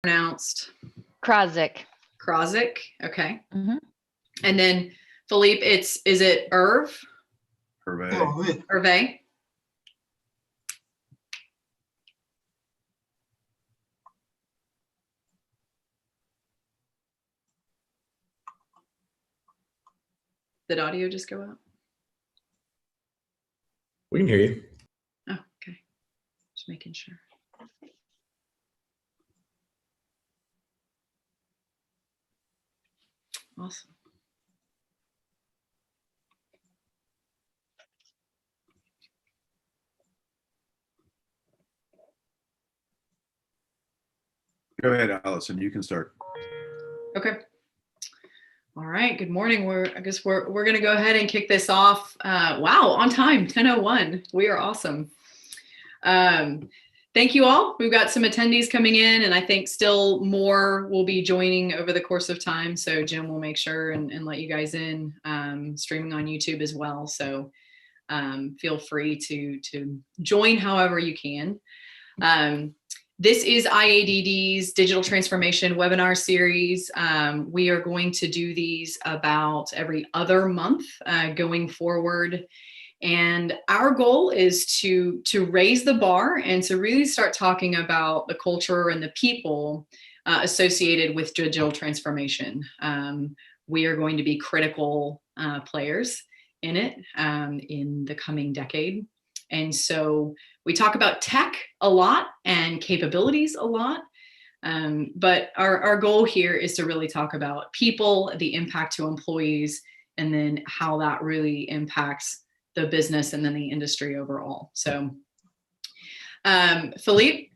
pronounced? Krozik. Krozik. Okay. Mm-hmm. And then Philippe, is it Irv? Hervé. Hervé. Did audio just go out? We can hear you. Oh, okay. Just making sure. Awesome. Go ahead, Allison. You can start. Okay. All right. Good morning. I guess we're going to go ahead and kick this off. Wow, on time, 10:01. We are awesome. Thank you all. We've got some attendees coming in, and I think still more will be joining over the course of time. So Jim will make sure and let you guys in, streaming on YouTube as well. So feel free to join however you can. This is IADD's Digital Transformation Webinar Series. We are going to do these about every other month going forward. And our goal is to raise the bar and to really start talking about the culture and the people associated with digital transformation. We are going to be critical players in it in the coming decade. And so we talk about tech a lot and capabilities a lot, but our goal here is to really talk about people, the impact to employees, and then how that really impacts the business and then the industry overall. So Philippe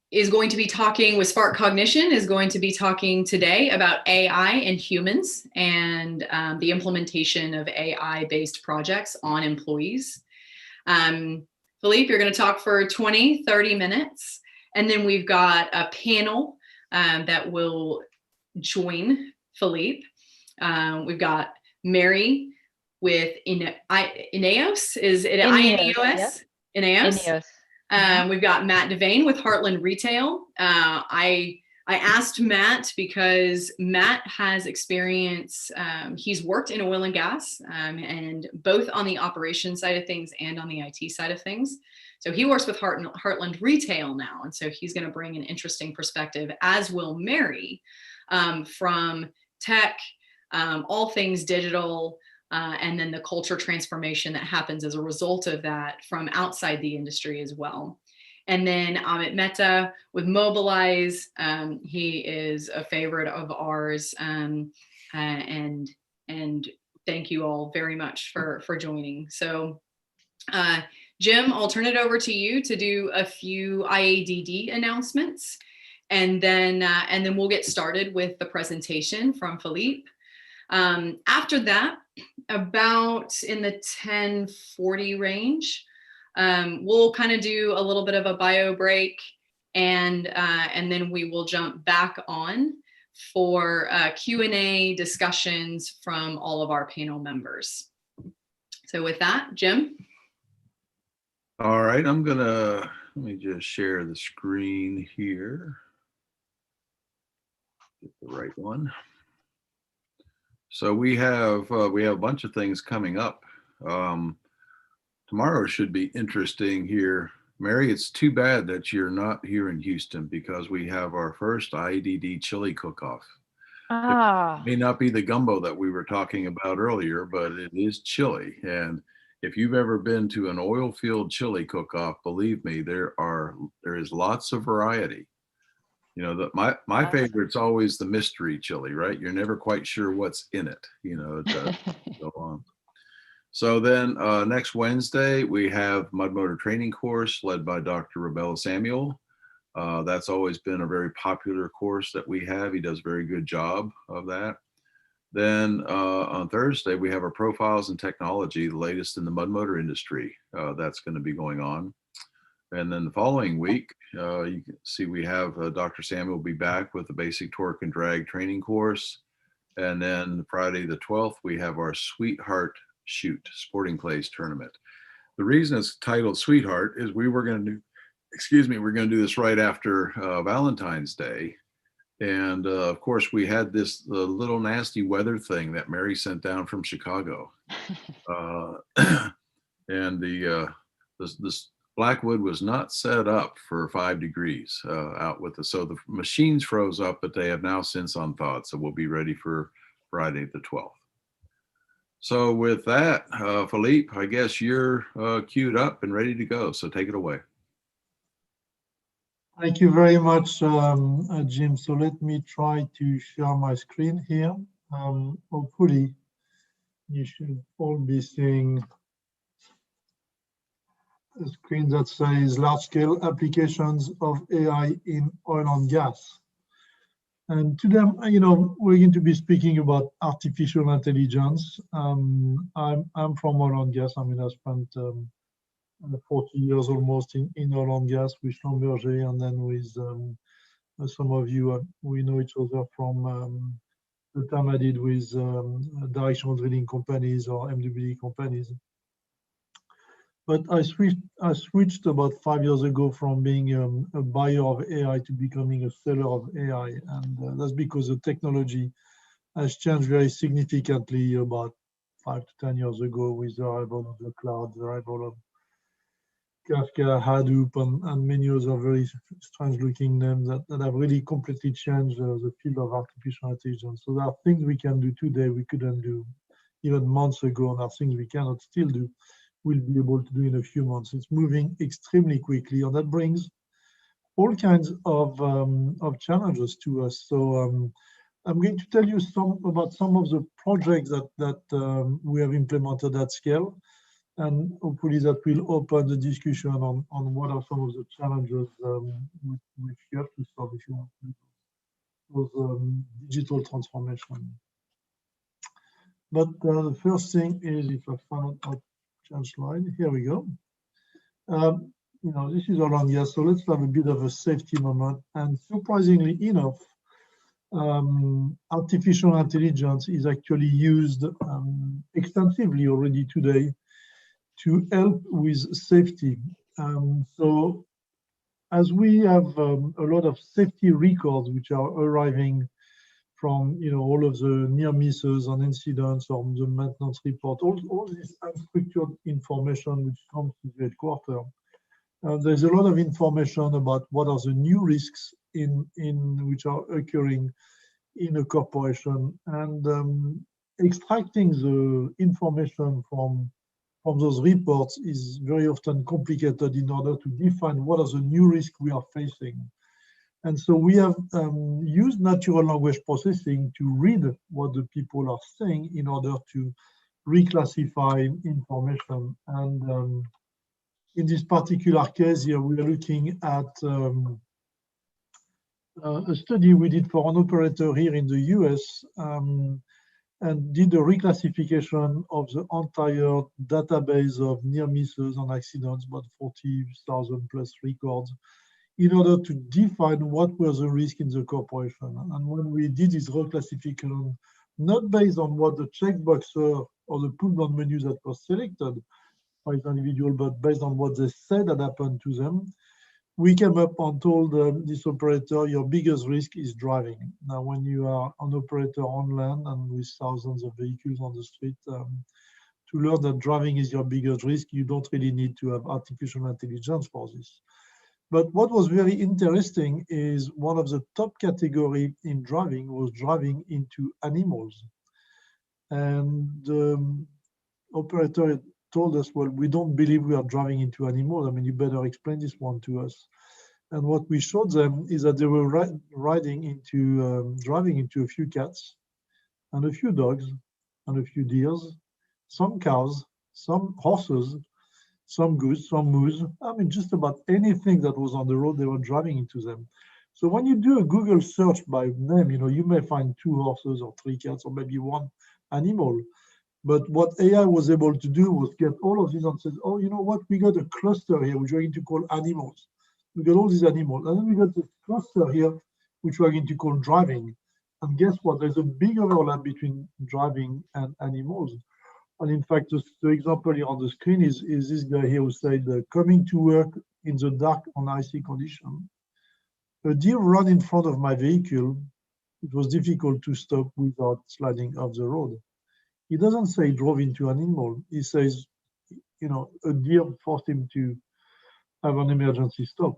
is going to be talking with Spark Cognition, is going to be talking today about AI and humans and the implementation of AI-based projects on employees. Philippe, you're going to talk for 20-30 minutes, and then we've got a panel that will join Philippe. We've got Mary with Ineos. Is it Ineos? Ineos. We've got Matt Divan with Heartland Retail. I asked Matt because Matt has experience, he's worked in oil and gas, and both on the operations side of things and on the IT side of things. So he works with Heartland Retail now. And so he's going to bring an interesting perspective, as will Mary, from tech, all things digital, and then the culture transformation that happens as a result of that from outside the industry as well. And then Ahmed Mehta with Mobilize. He is a favorite of ours. And thank you all very much for joining. So Jim, I'll turn it over to you to do a few IADD announcements. And then we'll get started with the presentation from Philippe. After that, about in the 10:40 range, we'll kind of do a little bit of a bio break, and then we will jump back on for Q&A discussions from all of our panel members. So with that, Jim. All right, let me just share the screen here. Get the right one. So we have a bunch of things coming up. Tomorrow should be interesting here. Mary, it's too bad that you're not here in Houston because we have our first IADD chili cook-off. It may not be the gumbo that we were talking about earlier, but it is chili. And if you've ever been to an oil field chili cook-off, believe me, there is lots of variety. You know, my favorite's always the mystery chili, right? You're never quite sure what's in it, you know, to go on. So then next Wednesday, we have Mud Motor Training Course led by Dr. Rebella Samuel. That's always been a very popular course that we have. He does a very good job of that. Then on Thursday, we have our Profiles in Technology, the latest in the mud motor industry. That's going to be going on. And then the following week, you can see we have Dr. Samuel will be back with the basic torque and drag training course. And then Friday the 12th, we have our Sweetheart Shoot Sporting Clays tournament. The reason it's titled Sweetheart is we're going to do this right after Valentine's Day. And of course, we had this little nasty weather thing that Mary sent down from Chicago. Uh, and this Blackwood was not set up for 5 degrees out with the, so the machines froze up, but they have now since unthawed. So we'll be ready for Friday the 12th. So with that, Philippe, I guess you're queued up and ready to go. So take it away. Thank you very much, Jim. So let me try to share my screen here. Hopefully, you should all be seeing a screen that says large-scale applications of AI in oil and gas. And today, we're going to be speaking about artificial intelligence. I'm from oil and gas. I mean, I spent 40 years almost in oil and gas with Schlumberger, and then with some of you, we know each other from the time I did with directional drilling companies or MWD companies. But I switched about 5 years ago from being a buyer of AI to becoming a seller of AI. And that's because the technology has changed very significantly about 5 to 10 years ago with the arrival of the cloud, the arrival of Kafka, Hadoop, and many other very strange looking names that have really completely changed the field of artificial intelligence. So there are things we can do today we couldn't do even months ago, and there are things we cannot still do we'll be able to do in a few months. It's moving extremely quickly, and that brings all kinds of challenges to us. So I'm going to tell you about some of the projects that we have implemented at scale, and hopefully that will open the discussion on what are some of the challenges which you have to solve if you want to do those digital transformation. But the first thing is, if I found out change slide, here we go. This is all on here, so let's have a bit of a safety moment. And surprisingly enough, artificial intelligence is actually used extensively already today to help with safety. So as we have a lot of safety records which are arriving from all of the near misses and incidents or the maintenance report, all this unstructured information which comes to the headquarters. There's a lot of information about what are the new risks in which are occurring in a corporation, and extracting the information from those reports is very often complicated in order to define what are the new risks we are facing. And so we have used natural language processing to read what the people are saying in order to reclassify information. And in this particular case here, we are looking at a study we did for an operator here in the US, and did a reclassification of the entire database of near misses and accidents, about 40,000 plus records, in order to define what were the risks in the corporation. And when we did this reclassification, not based on what the checkbox or the pull-down menus that were selected by the individual, but based on what they said had happened to them, we came up and told this operator, your biggest risk is driving. Now, when you are an operator on land and with thousands of vehicles on the street, to learn that driving is your biggest risk, you don't really need to have artificial intelligence for this. But what was very interesting is one of the top category in driving was driving into animals. And the operator told us, well, we don't believe we are driving into animals. I mean, you better explain this one to us. And what we showed them is that they were driving into a few cats and a few dogs and a few deers, some cows, some horses, some goose, some moose. I mean, just about anything that was on the road, they were driving into them. So when you do a Google search by name, you may find 2 horses or 3 cats or maybe 1 animal. But what AI was able to do was get all of these and said, oh, you know what? We got a cluster here, which we're going to call animals. We got all these animals. And then we got this cluster here, which we're going to call driving. And guess what? There's a big overlap between driving and animals. And in fact, the example here on the screen is this guy here who said, coming to work in the dark on icy condition. A deer ran in front of my vehicle. it was difficult to stop without sliding off the road. He doesn't say he drove into an animal. He says, a deer forced him to have an emergency stop.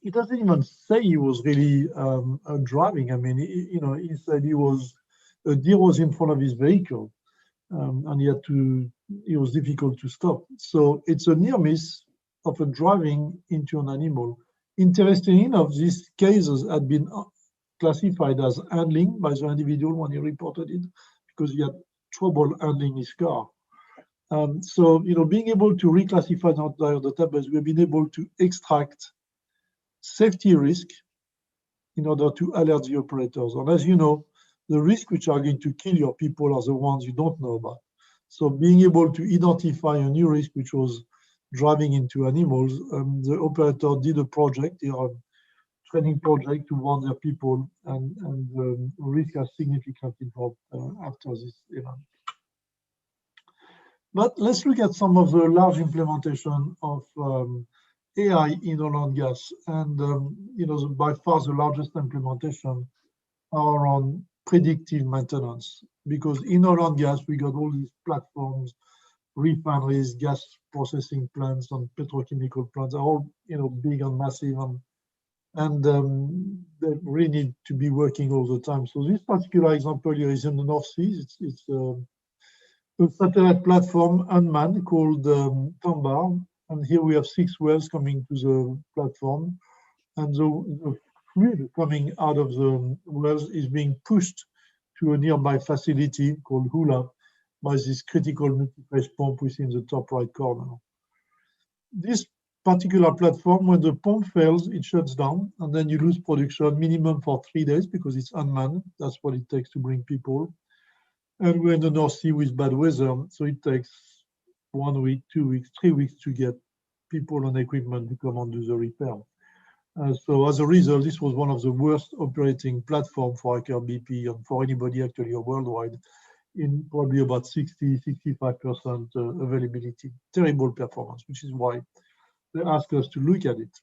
He doesn't even say he was really driving. I mean, he said a deer was in front of his vehicle, and it was difficult to stop. So it's a near miss of a driving into an animal. Interestingly enough, these cases had been classified as handling by the individual when he reported it, because he had trouble handling his car. So, being able to reclassify the entire database, we've been able to extract safety risk in order to alert the operators. And as you know, the risks which are going to kill your people are the ones you don't know about. So being able to identify a new risk, which was driving into animals, the operator did a project, a training project to warn their people, and the risk has significantly dropped after this event. But let's look at some of the large implementation of AI in oil and gas. And by far the largest implementation are on predictive maintenance, because in oil and gas we got all these platforms, refineries, gas processing plants, and petrochemical plants are all big and massive, and they really need to be working all the time. So this particular example here is in the North Sea. It's a satellite platform unmanned called Tambar, and here we have 6 wells coming to the platform, and the fluid coming out of the wells is being pushed to a nearby facility called Hula by this critical multi-phase pump within the top right corner. This particular platform, when the pump fails, it shuts down, and then you lose production minimum for 3 days because it's unmanned. That's what it takes to bring people. And we're in the North Sea with bad weather, so it takes 1 week, 2 weeks, 3 weeks to get people and equipment to come and do the repair. So as a result, this was one of the worst operating platforms for Aker BP and for anybody actually worldwide, in probably about 60–65% availability. Terrible performance, which is why they asked us to look at it.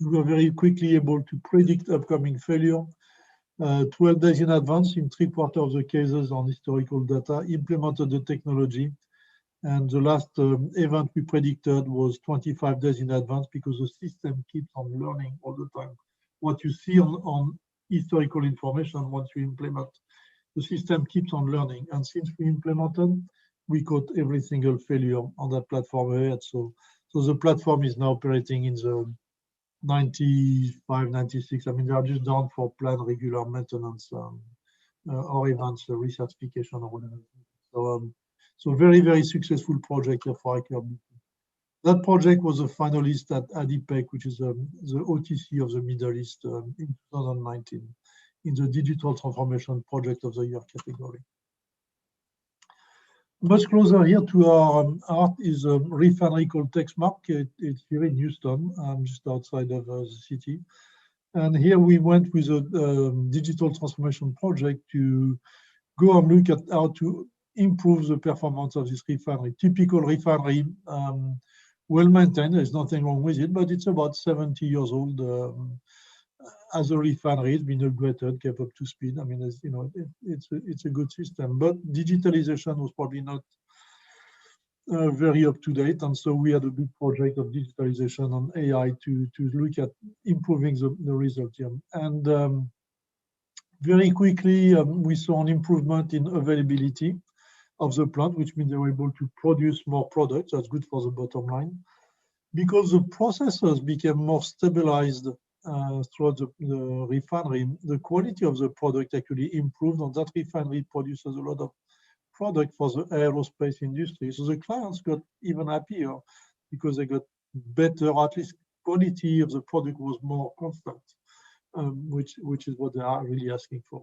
We were very quickly able to predict upcoming failure. 12 days in advance in 3/4 of the cases on historical data, implemented the technology. And the last event we predicted was 25 days in advance, because the system keeps on learning all the time. What you see on historical information, once you implement, the system keeps on learning. And since we implemented, we caught every single failure on that platform ahead. So the platform is now operating in the 95, 96. I mean, they are just down for planned regular maintenance or events, recertification or whatever. So very, very successful project here for Aker BP. That project was a finalist at ADIPEC, which is the OTC of the Middle East in 2019, in the Digital Transformation Project of the Year category. Much closer here to our heart is a refinery called Texmark. It's here in Houston, just outside of the city. And here we went with a digital transformation project to go and look at how to improve the performance of this refinery. Typical refinery, well maintained, there's nothing wrong with it, but it's about 70 years old. As a refinery, it's been upgraded, kept up to speed. I mean, it's a good system, but digitalization was probably not very up to date, and so we had a big project of digitalization on AI to look at improving the result here. And very quickly, we saw an improvement in availability of the plant, which means they were able to produce more products. That's good for the bottom line. Because the processes became more stabilized throughout the refinery, the quality of the product actually improved, and that refinery produces a lot of product for the aerospace industry. So the clients got even happier because they got better, or at least quality of the product was more constant, which is what they are really asking for.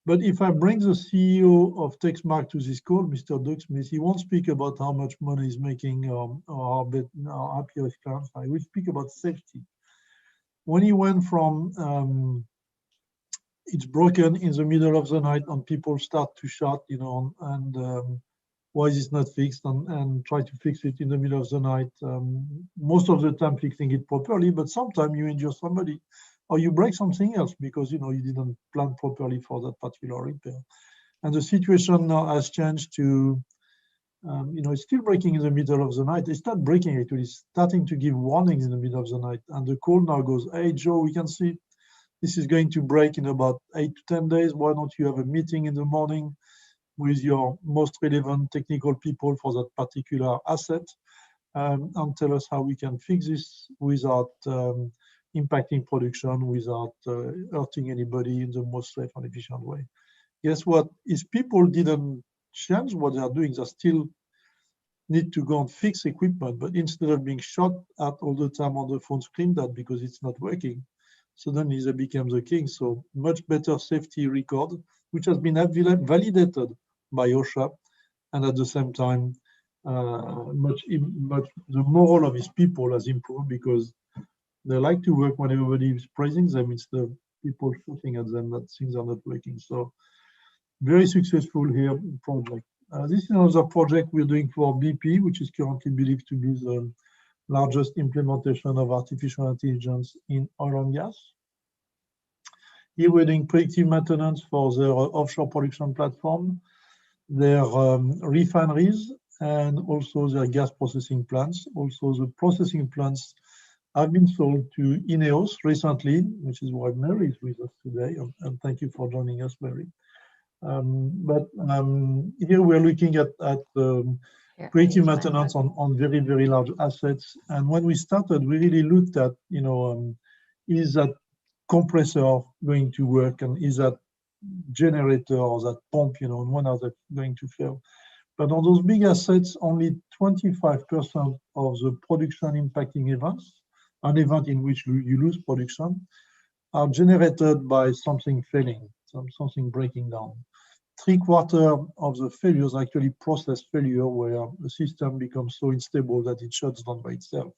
But if I bring the CEO of Texmark to this call, Mr. Doug Smith, he won't speak about how much money he's making or how happy his clients are. He will speak about safety. When he went from it's broken in the middle of the night and people start to shout, and why is it not fixed, and try to fix it in the middle of the night. Most of the time fixing it properly, but sometimes you injure somebody or you break something else because you didn't plan properly for that particular repair. And the situation now has changed to, it's still breaking in the middle of the night. It's not breaking actually, it's starting to give warnings in the middle of the night. And the call now goes, hey Joe, we can see this is going to break in about 8 to 10 days. Why don't you have a meeting in the morning with your most relevant technical people for that particular asset, and tell us how we can fix this without impacting production, without hurting anybody in the most safe and efficient way. Guess what? Is people didn't change what they are doing, they still need to go and fix equipment, but instead of being shot at all the time on the phone, screamed at because it's not working, suddenly they became the king. So much better safety record, which has been validated by OSHA, and at the same time, the moral of his people has improved because they like to work when everybody is praising them instead of people shooting at them that things are not working. So very successful here project. This is another project we're doing for BP, which is currently believed to be the largest implementation of artificial intelligence in oil and gas. Here we're doing predictive maintenance for their offshore production platform, their refineries, and also their gas processing plants. Also, the processing plants have been sold to INEOS recently, which is why Mary is with us today. And thank you for joining us, Mary. Here we're looking at predictive maintenance on very, very large assets. And when we started, we really looked at, is that compressor going to work, and is that generator or that pump, and when are they going to fail? But on those big assets, only 25% of the production impacting events, an event in which you lose production, are generated by something failing, something breaking down. 3/4 of the failures are actually process failure, where the system becomes so unstable that it shuts down by itself.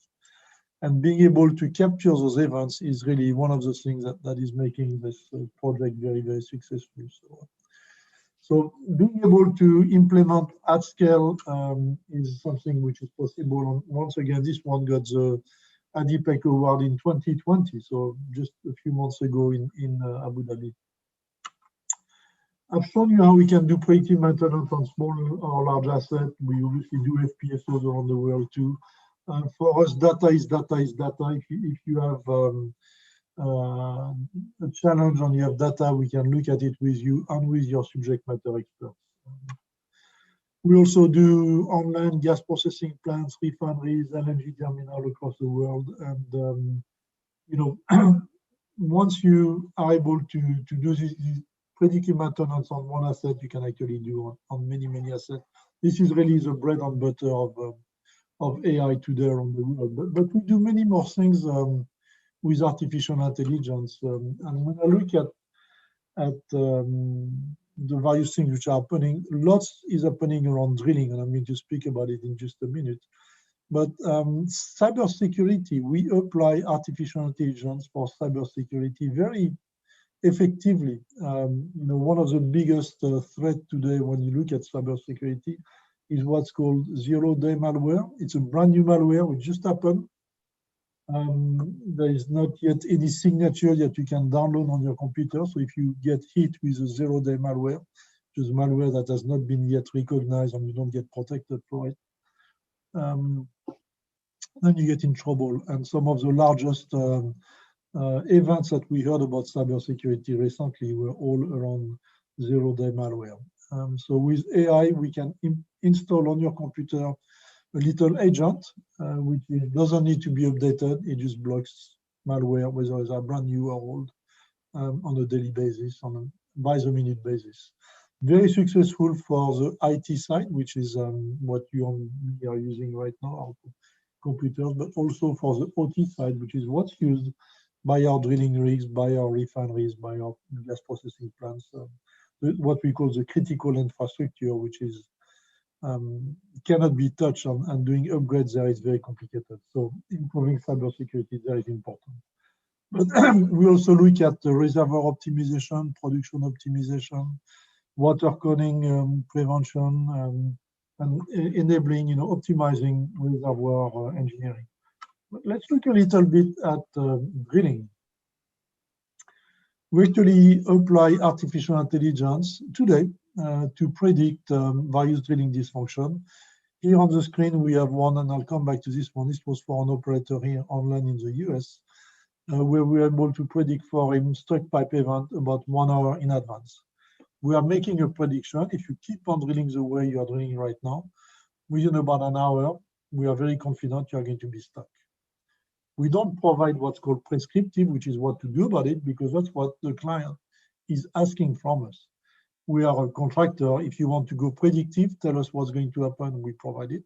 And being able to capture those events is really one of the things that is making this project very, very successful. So being able to implement at scale is something which is possible. And once again, this one got the ADIPEC award in 2020, so just a few months ago in Abu Dhabi. I've shown you how we can do predictive maintenance on small or large assets. We obviously do FPSOs around the world too. For us, data is data is data. If you have a challenge and you have data, we can look at it with you and with your subject matter experts. We also do online gas processing plants, refineries, LNG terminal across the world. And, once you are able to do this predictive maintenance on one asset, you can actually do on many, many assets. This is really the bread and butter of AI today around the world. But we do many more things with artificial intelligence. And when I look at the various things which are happening, lots is happening around drilling, and I'm going to speak about it in just a minute. But cybersecurity, we apply artificial intelligence for cybersecurity very effectively. One of the biggest threats today when you look at cybersecurity is what's called zero-day malware. It's a brand new malware which just happened. There is not yet any signature that you can download on your computer. So if you get hit with a zero-day malware, which is malware that has not been yet recognized and you don't get protected for it, then you get in trouble. And some of the largest events that we heard about cybersecurity recently were all around zero-day malware. So with AI, we can install on your computer a little agent, which doesn't need to be updated. It just blocks malware, whether it's a brand new or old, on a daily basis, on a by-the-minute basis. Very successful for the IT side, which is what you and me are using right now, our computers, but also for the OT side, which is what's used by our drilling rigs, by our refineries, by our gas processing plants, what we call the critical infrastructure, which is cannot be touched, and doing upgrades there is very complicated. So improving cybersecurity there is important. But we also look at the reservoir optimization, production optimization, water cooling prevention, and enabling, optimizing reservoir engineering. But let's look a little bit at drilling. We actually apply artificial intelligence today to predict various drilling dysfunction. Here on the screen, we have one, and I'll come back to this one. This was for an operator here online in the US, where we were able to predict for him stuck pipe event about 1 hour in advance. We are making a prediction. If you keep on drilling the way you are drilling right now, within about an hour, we are very confident you are going to be stuck. We don't provide what's called prescriptive, which is what to do about it, because that's what the client is asking from us. We are a contractor. If you want to go predictive, tell us what's going to happen, we provide it.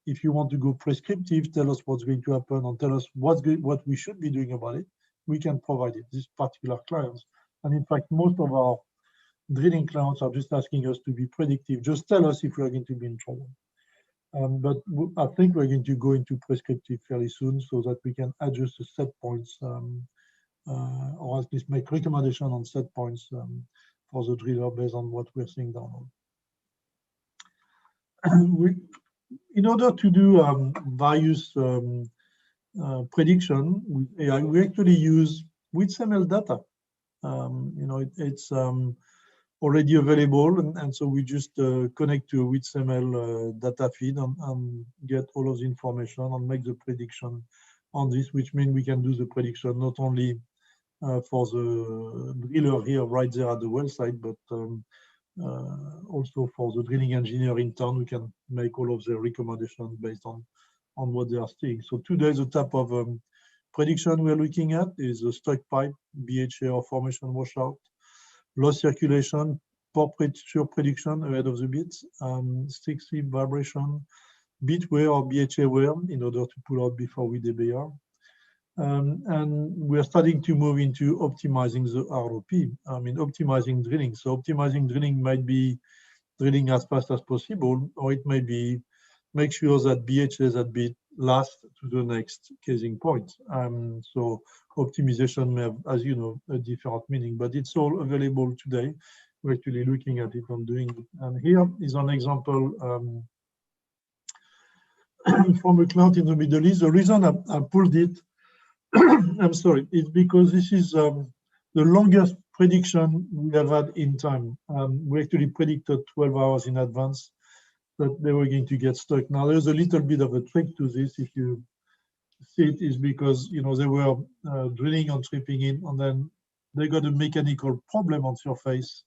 If you want to go prescriptive, tell us what's going to happen and tell us what we should be doing about it, we can provide it, these particular clients. And in fact, most of our drilling clients are just asking us to be predictive. Just tell us if we are going to be in trouble. But I think we're going to go into prescriptive fairly soon so that we can adjust the set points or at least make recommendation on set points for the driller based on what we're seeing downhole. In order to do various prediction with AI, we actually use WITSML data. It's already available, and so we just connect to a WITSML data feed and get all of the information and make the prediction on this, which means we can do the prediction not only for the driller here right there at the well site, but also for the drilling engineer in town. We can make all of the recommendations based on what they are seeing. So today the type of prediction we're looking at is a stuck pipe, BHA or formation washout, low circulation, pore pressure prediction ahead of the bits, stick slip vibration, bit wear or BHA wear in order to pull out before we DBR. And we're starting to move into optimizing the ROP, optimizing drilling. So optimizing drilling might be drilling as fast as possible, or it may be make sure that BHA that bit last to the next casing point. So optimization may have, as you know, a different meaning, but it's all available today. We're actually looking at it and doing it. And here is an example from a client in the Middle East. The reason I pulled it, I'm sorry, it's because this is the longest prediction we have had in time. We actually predicted 12 hours in advance that they were going to get stuck. Now, there's a little bit of a trick to this. If you see it, is because they were drilling and tripping in, and then they got a mechanical problem on surface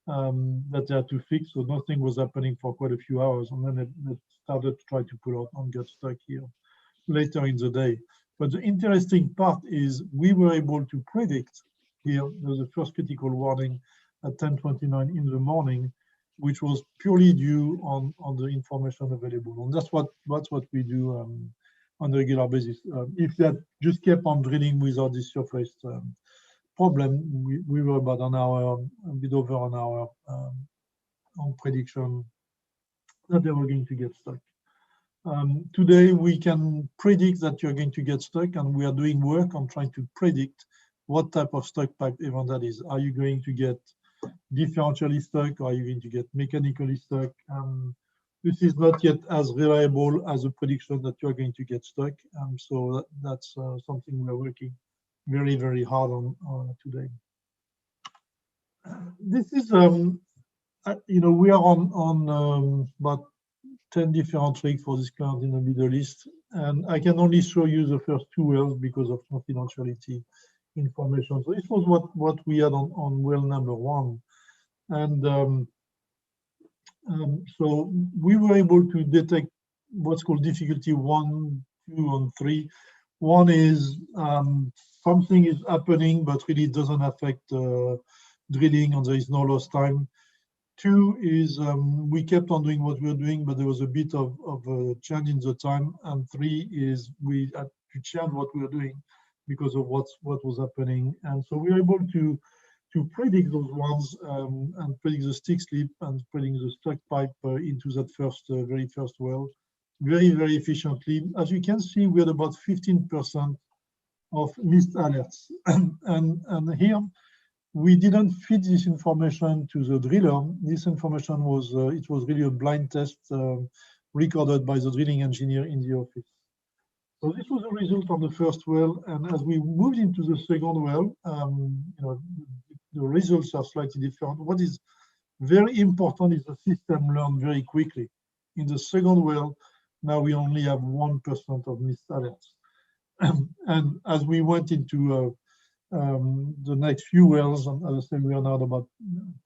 that they had to fix. So nothing was happening for quite a few hours, and then they started to try to pull out and get stuck here later in the day. But the interesting part is we were able to predict here. There's a first critical warning at 10:29 in the morning, which was purely due on the information available. And that's what we do on a regular basis. If that just kept on drilling without this surface problem, we were about an hour, a bit over an hour on prediction that they were going to get stuck. Today, we can predict that you're going to get stuck, and we are doing work on trying to predict what type of stuck pipe event that is. Are you going to get differentially stuck, or are you going to get mechanically stuck? This is not yet as reliable as a prediction that you're going to get stuck. So that's something we're working very, very hard on today. This is, we are on about 10 different rigs for this client in the Middle East, and I can only show you the first 2 wells because of confidentiality information. So this was what we had on well number 1, and so we were able to detect what's called difficulty 1, 2, and 3. 1 is something is happening, but really doesn't affect drilling, and there is no lost time. 2 is we kept on doing what we were doing, but there was a bit of a change in the time. And 3 is we had to change what we were doing because of what was happening. And so we were able to predict those ones and predict the stick slip and predict the stuck pipe into that very first well very, very efficiently. As you can see, we had about 15% of missed alerts. and here, we didn't feed this information to the driller. This information was, it was really a blind test recorded by the drilling engineer in the office. So this was a result of the first well, and as we moved into the second well, the results are slightly different. What is very important is the system learned very quickly. In the second well, now we only have 1% of missed alerts. And as we went into the next few wells, and as I said, we are now at about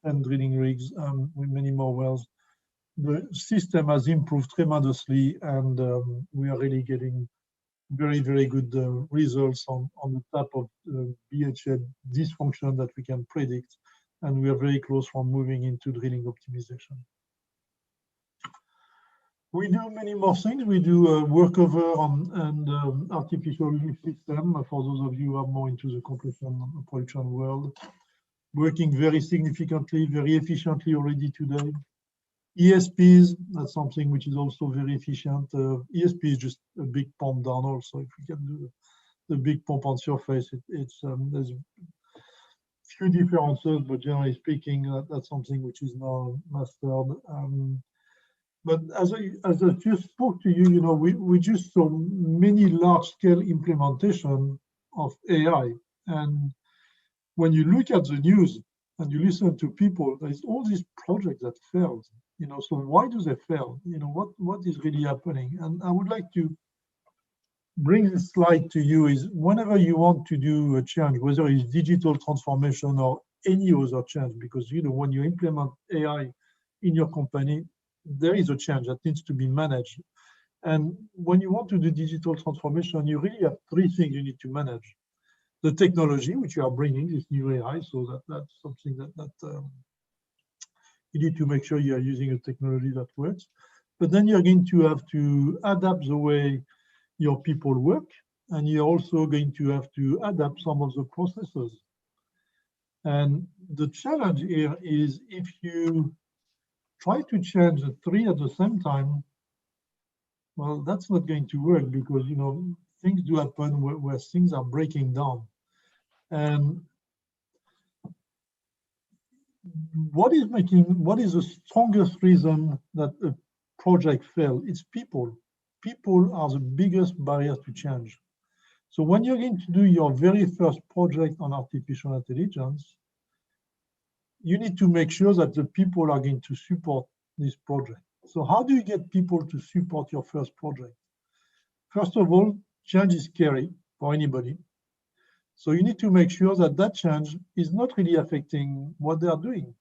10 drilling rigs with many more wells. The system has improved tremendously, and we are really getting very, very good results on the type of BHA dysfunction that we can predict. And we are very close from moving into drilling optimization. We do many more things. We do workover and artificial lift system, for those of you who are more into the compression production world. Working very significantly, very efficiently already today. ESPs, that's something which is also very efficient. ESP is just a big pump down also. If we can do the big pump on surface, there's few differences, but generally speaking, that's something which is now mastered. But as I just spoke to you, we just saw many large-scale implementation of AI. And when you look at the news and you listen to people, there's all these projects that failed. So why do they fail? What is really happening? And I would like to bring this slide to you is whenever you want to do a change, whether it's digital transformation or any other change, because when you implement AI in your company, there is a change that needs to be managed. And when you want to do digital transformation, you really have three things you need to manage. The technology, which you are bringing, this new AI, so that's something that you need to make sure you are using a technology that works. But then you're going to have to adapt the way your people work, and you're also going to have to adapt some of the processes. And the challenge here is if you try to change the three at the same time, well, that's not going to work because, things do happen where things are breaking down. And what is the strongest reason that a project fails? It's people. People are the biggest barrier to change. So when you're going to do your very first project on artificial intelligence, you need to make sure that the people are going to support this project. So how do you get people to support your first project? First of all, change is scary for anybody. So you need to make sure that change is not really affecting what they are doing.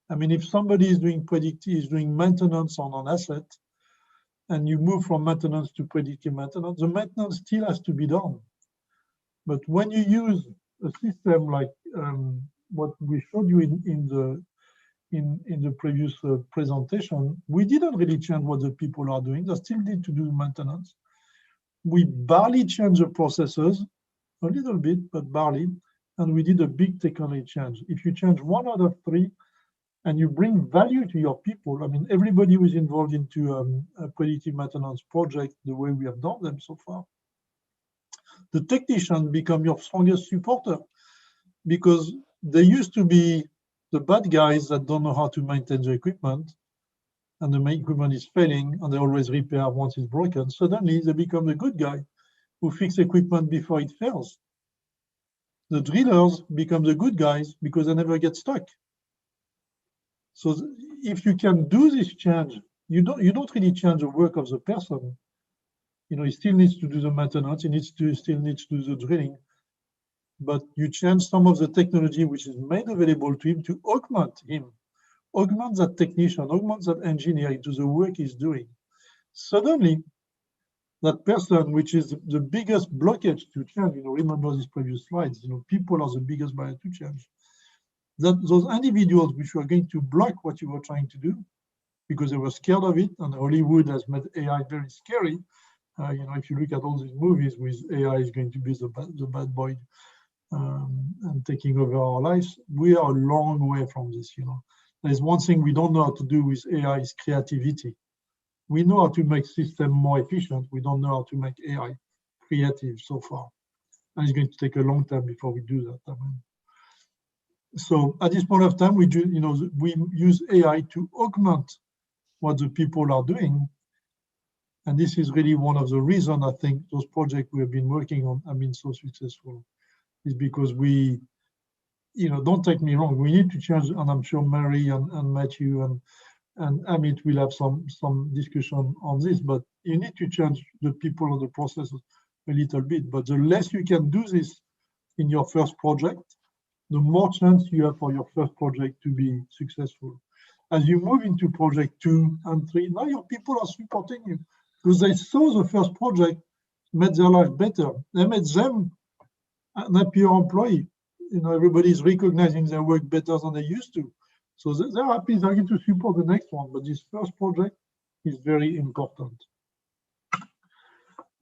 I mean, if somebody is doing maintenance on an asset, and you move from maintenance to predictive maintenance, the maintenance still has to be done. But when you use a system like what we showed you in the previous presentation, we didn't really change what the people are doing. They still need to do maintenance. We barely change the processes, a little bit, but barely, and we did a big technology change. If you change one out of three, and you bring value to your people, I mean, everybody who is involved into a predictive maintenance project, the way we have done them so far, the technicians become your strongest supporter because they used to be the bad guys that don't know how to maintain the equipment, and the equipment is failing, and they always repair once it's broken. Suddenly, they become the good guy who fix equipment before it fails. The drillers become the good guys because they never get stuck. So if you can do this change, you don't really change the work of the person. He still needs to do the maintenance, he still needs to do the drilling, but you change some of the technology which is made available to him to augment him, augment that technician, augment that engineer into the work he's doing. Suddenly, that person, which is the biggest blockage to change, remember these previous slides, people are the biggest barrier to change. Those individuals which were going to block what you were trying to do because they were scared of it, and Hollywood has made AI very scary. If you look at all these movies with AI is going to be the bad boy and taking over our lives, we are a long way from this. There's one thing we don't know how to do with AI is creativity. We know how to make systems more efficient. We don't know how to make AI creative so far. And it's going to take a long time before we do that. So at this point of time, we use AI to augment what the people are doing. And this is really one of the reasons I think those projects we have been working on have been so successful, is because we, don't take me wrong, we need to change, and I'm sure Mary and Matthew and Amit will have some discussion on this, but you need to change the people and the process a little bit. But the less you can do this in your first project, the more chance you have for your first project to be successful. As you move into project 2 and 3, now your people are supporting you because they saw the first project made their life better. They made them an happier employee. Everybody's recognizing their work better than they used to. So they're happy, they're going to support the next one. But this first project is very important.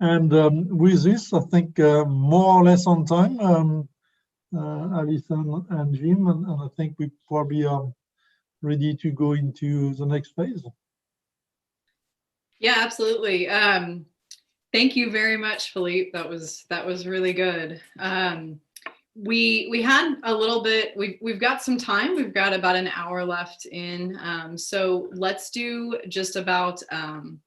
And with this, I think more or less on time, Alison and Jim, and I think we probably are ready to go into the next phase. Yeah, absolutely. Thank you very much, Philippe. That was really good. We had a little bit. We've got some time. We've got about an hour left in. So let's do just about a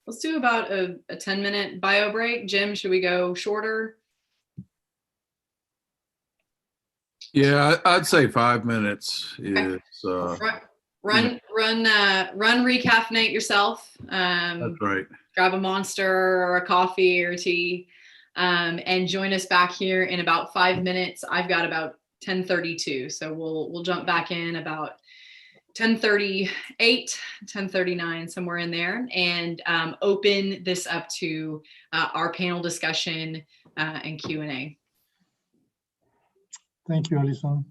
10-minute bio break. Jim, should we go shorter? Yeah, I'd say 5 minutes is run recaffeinate yourself. That's right. Grab a Monster or a coffee or tea, and join us back here in about 5 minutes. I've got about 10:32, so we'll jump back in about 10:38, 10:39, somewhere in there, and open this up to our panel discussion and Q&A. Thank you, Alison.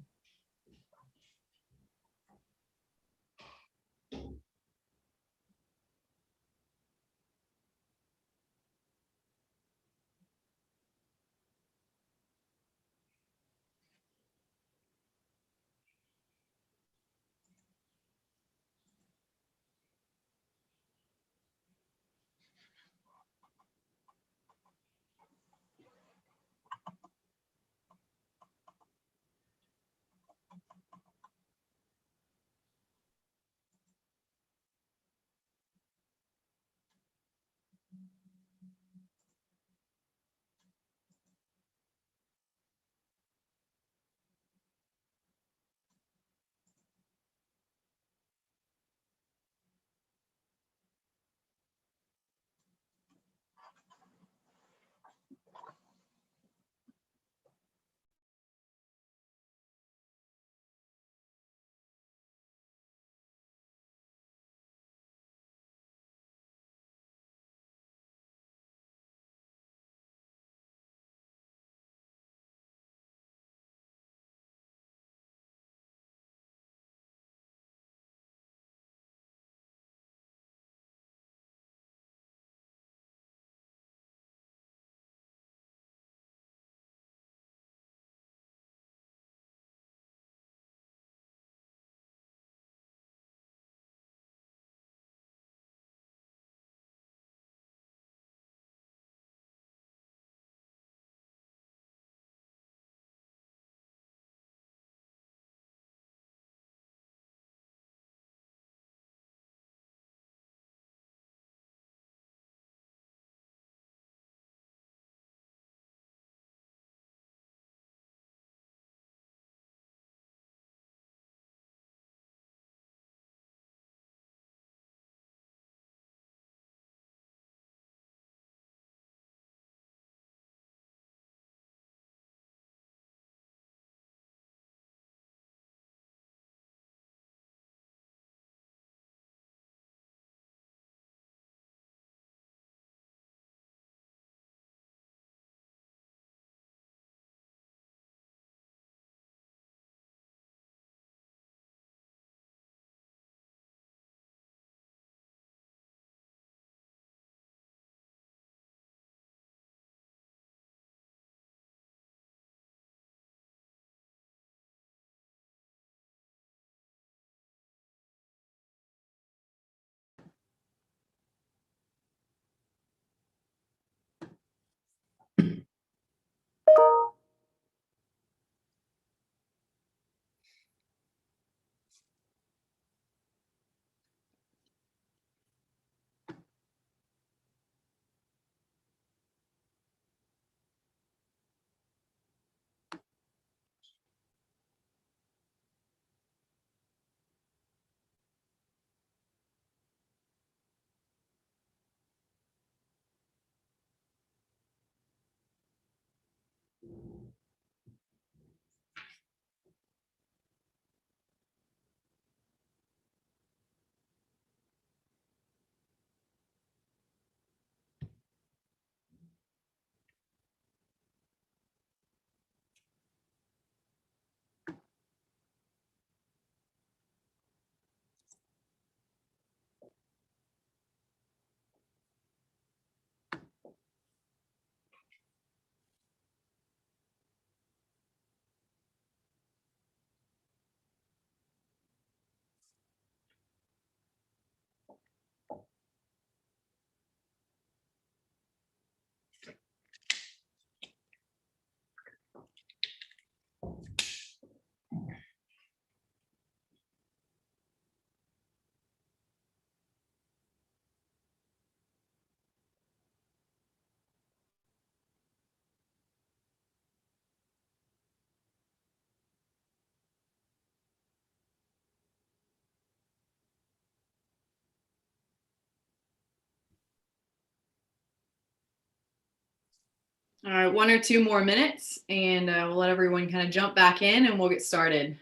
All right, 1 or 2 more minutes, and we'll let everyone kind of jump back in, and we'll get started.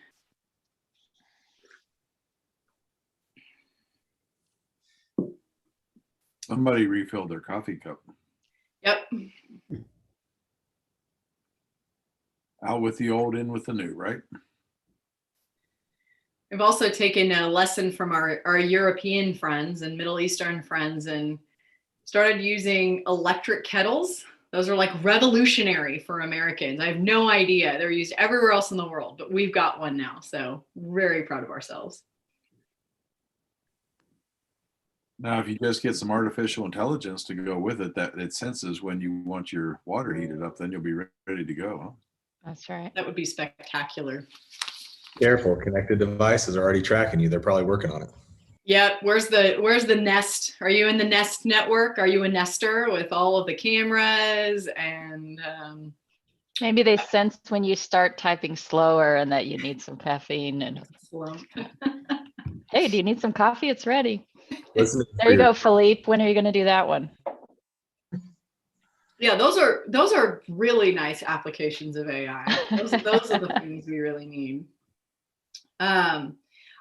Somebody refilled their coffee cup. Yep. Out with the old, in with the new, right? We've also taken a lesson from our European friends and Middle Eastern friends and started using electric kettles. Those are like revolutionary for Americans. I have no idea. They're used everywhere else in the world, but we've got one now. So very proud of ourselves. Now, if you just get some artificial intelligence to go with it, that it senses when you want your water heated up, then you'll be ready to go. Huh? That's right. That would be spectacular. Careful, connected devices are already tracking you. They're probably working on it. Yeah, where's the Nest? Are you in the Nest network? Are you a Nester with all of the cameras and maybe they sense when you start typing slower and that you need some caffeine and slow. hey, do you need some coffee? It's ready. Listen, There you go, Philippe. When are you going to do that one? Yeah, those are really nice applications of AI. Those are the things we really need.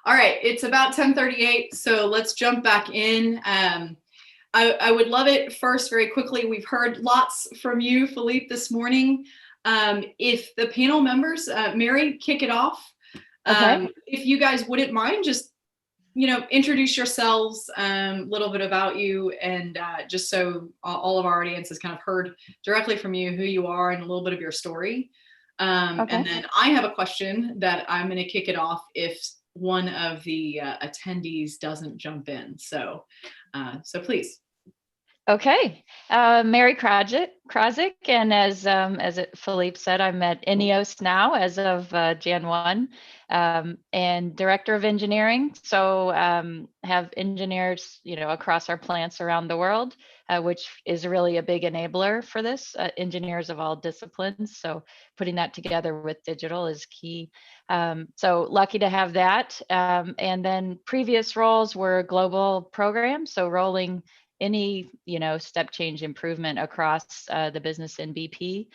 All right, it's about 10:38, so let's jump back in. I would love it first, very quickly. We've heard lots from you, Philippe, this morning. If the panel members, Mary, kick it off. Okay. If you guys wouldn't mind, just introduce yourselves, a little bit about you, and just so all of our audience has kind of heard directly from you who you are and a little bit of your story. Okay. And then I have a question that I'm going to kick it off if one of the attendees doesn't jump in. So please. Okay, Mary Krazik, and as Philippe said, I'm at INEOS now as of Jan 1, and Director of Engineering. So have engineers, across our plants around the world, which is really a big enabler for this. Engineers of all disciplines. So putting that together with digital is key. So lucky to have that. And then previous roles were global programs, so rolling any step change improvement across the business in BP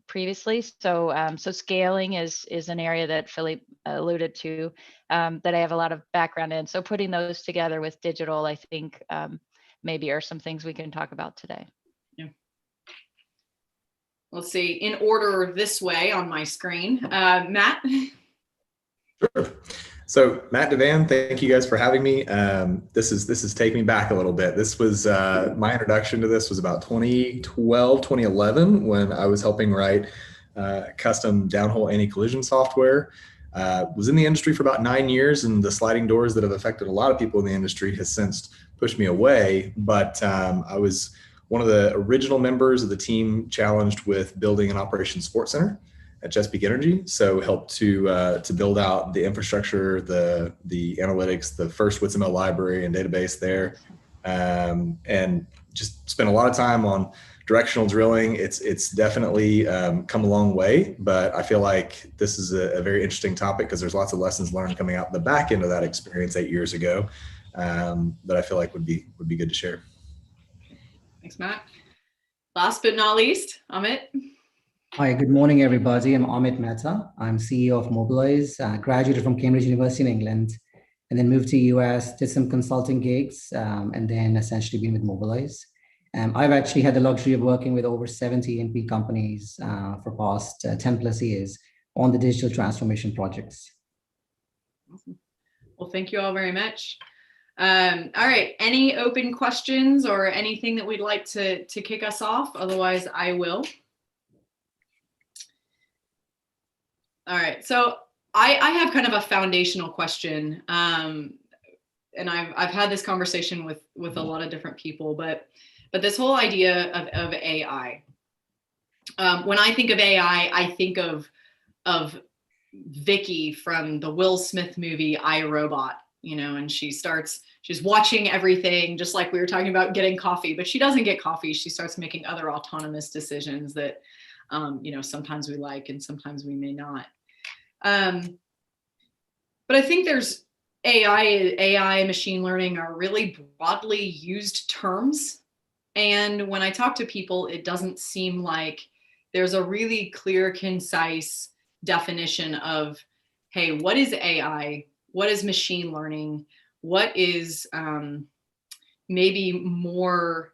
previously. So scaling is an area that Philippe alluded to, that I have a lot of background in. So putting those together with digital, I think maybe are some things we can talk about today. Yeah. Let's see, in order this way on my screen, Matt. Sure. So Matt Divan, thank you guys for having me. This is taking me back a little bit. This was my introduction to this was about 2012, 2011, when I was helping write custom downhole anti-collision software. Was in the industry for about 9 years, and the sliding doors that have affected a lot of people in the industry has since pushed me away. But I was one of the original members of the team challenged with building an operations support center at Chesapeake Energy. So helped to build out the infrastructure, the analytics, the first WITSML library and database there, and just spent a lot of time on directional drilling. It's definitely come a long way, but I feel like this is a very interesting topic because there's lots of lessons learned coming out the back end of that experience 8 years ago that I feel like would be good to share. Thanks, Matt. Last but not least, Ahmed. Hi, good morning, everybody. I'm Ahmed Mehta. I'm CEO of Mobilize, graduated from Cambridge University in England, and then moved to US, did some consulting gigs, and then essentially been with Mobilize. I've actually had the luxury of working with over 70 E&P companies for past 10 plus years on the digital transformation projects. Awesome. Well, thank you all very much. All right, any open questions or anything that we'd like to kick us off? Otherwise, I will. All right, so I have kind of a foundational question, and I've had this conversation with a lot of different people, but this whole idea of AI. When I think of AI, I think of Vicky from the Will Smith movie I, Robot, and she's watching everything, just like we were talking about getting coffee, but she doesn't get coffee. She starts making other autonomous decisions that, sometimes we like and sometimes we may not. But I think there's AI, machine learning are really broadly used terms And when I talk to people, it doesn't seem like there's a really clear, concise definition of, hey, what is AI? What is machine learning? What is maybe more,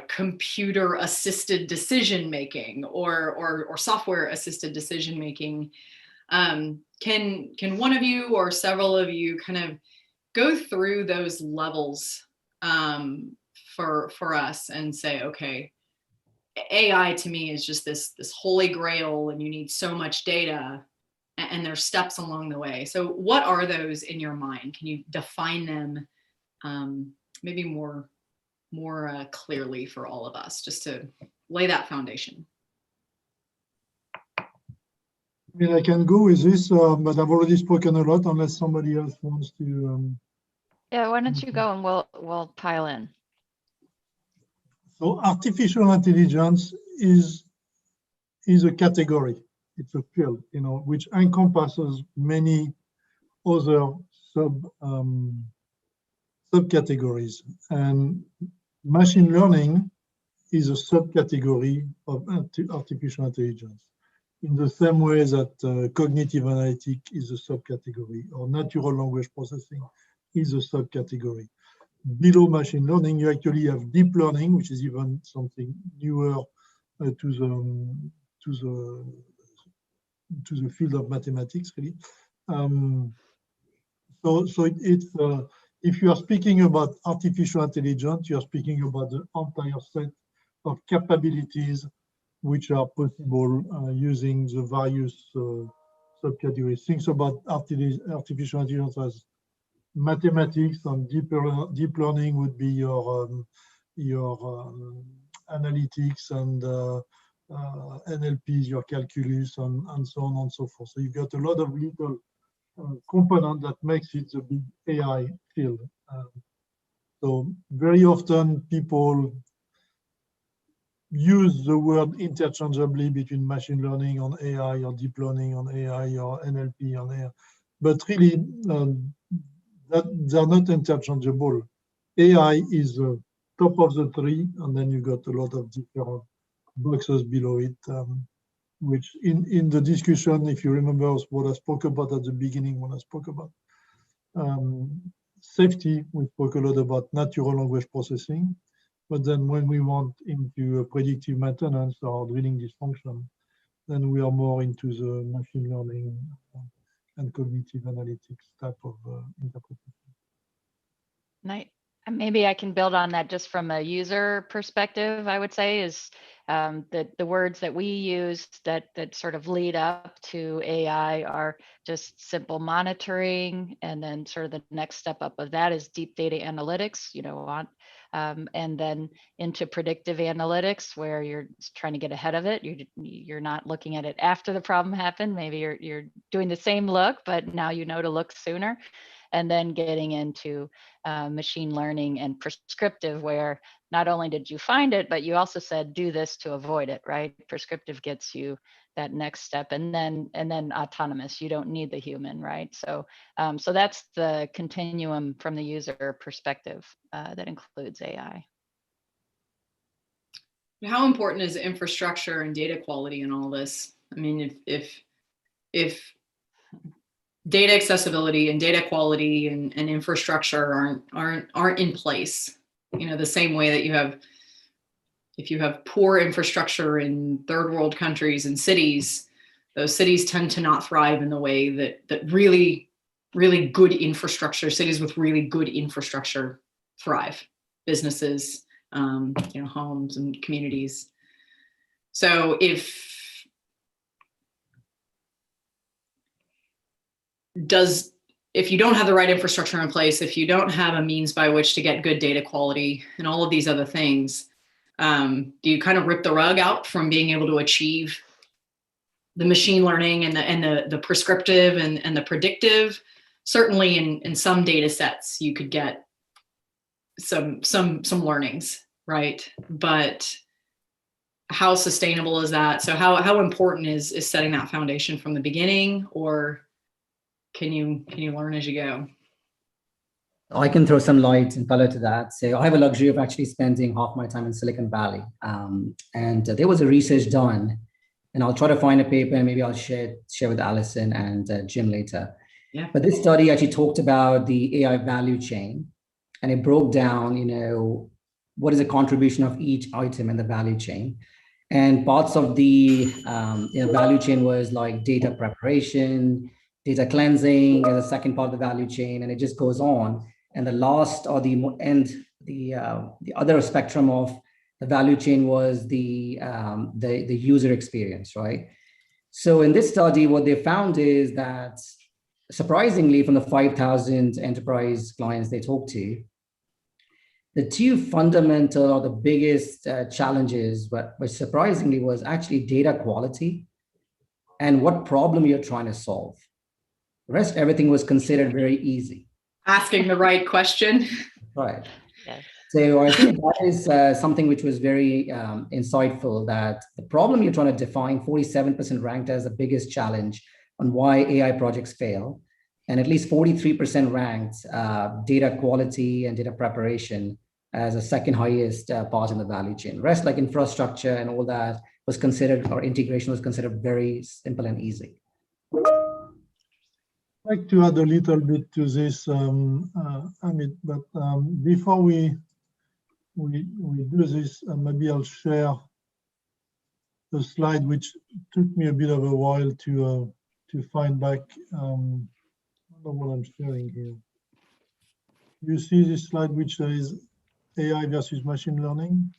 computer assisted decision making or software assisted decision making? Can one of you or several of you kind of go through those levels for us and say, okay, AI to me is just this holy grail, and you need so much data, and there's steps along the way. So what are those in your mind? Can you define them maybe more clearly for all of us, just to lay that foundation? I mean, I can go with this, but I've already spoken a lot, unless somebody else wants to. Yeah, why don't you go and we'll pile in. So artificial intelligence is a category. It's a field, which encompasses many other subcategories. And machine learning is a subcategory of artificial intelligence, in the same way that cognitive analytics is a subcategory, or natural language processing is a subcategory. Below machine learning, you actually have deep learning, which is even something newer to the field of mathematics, really. So it's if you are speaking about artificial intelligence, you are speaking about the entire set of capabilities which are possible using the various subcategories. Think about artificial intelligence as mathematics, and deep learning would be your analytics and NLPs, your calculus, and so on and so forth. So you've got a lot of little component that makes it a big AI field. So very often people use the word interchangeably between machine learning on AI, or deep learning on AI, or NLP on AI, but really that they're not interchangeable. AI is the top of the tree, and then you got a lot of different boxes below it, which in the discussion, if you remember what I spoke about at the beginning, when I spoke about safety, we spoke a lot about natural language processing. But then when we want into predictive maintenance or drilling dysfunction, then we are more into the machine learning and cognitive analytics type of interpretation. Maybe I can build on that just from a user perspective. I would say is that the words that we use that sort of lead up to AI are just simple monitoring, and then sort of the next step up of that is deep data analytics, and then into predictive analytics, where you're trying to get ahead of it. You're not looking at it after the problem happened. Maybe you're doing the same look, but now you know to look sooner. And then getting into machine learning and prescriptive, where not only did you find it, but you also said, do this to avoid it, right? Prescriptive gets you that next step, and then autonomous, you don't need the human, right? So that's the continuum from the user perspective that includes AI. How important is infrastructure and data quality in all this? I mean, if data accessibility and data quality and infrastructure aren't in place, the same way that if you have poor infrastructure in third world countries and cities, those cities tend to not thrive in the way that really, really good infrastructure, cities with really good infrastructure thrive, businesses, homes and communities. So if you don't have the right infrastructure in place, if you don't have a means by which to get good data quality and all of these other things, do you kind of rip the rug out from being able to achieve the machine learning and the prescriptive and the predictive? Certainly in some data sets, you could get some learnings, right? But how sustainable is that? So how important is setting that foundation from the beginning, or can you learn as you go? I can throw some light and color to that. So I have a luxury of actually spending half my time in Silicon Valley. And there was a research done, and I'll try to find a paper and maybe I'll share with Alison and Jim later. Yeah. But this study actually talked about the AI value chain, and it broke down, what is the contribution of each item in the value chain. And parts of the value chain was like data preparation, data cleansing as a second part of the value chain, and it just goes on. And the last or the other spectrum of the value chain was the user experience, right? So in this study, what they found is that surprisingly, from the 5,000 enterprise clients they talked to, the two fundamental or the biggest challenges, which surprisingly was actually data quality and what problem you're trying to solve. The rest, everything was considered very easy. Asking the right question. Right. Yes. So I think that is something which was very insightful, that the problem you're trying to define, 47% ranked as the biggest challenge on why AI projects fail. And at least 43% ranked data quality and data preparation as a second highest part in the value chain. The rest, like infrastructure and all that, was considered, or integration was considered very simple and easy. I'd like to add a little bit to this, Ahmed, but before we do this, maybe I'll share a slide which took me a bit of a while to find back. I don't know what I'm sharing here. You see this slide which says AI versus machine learning?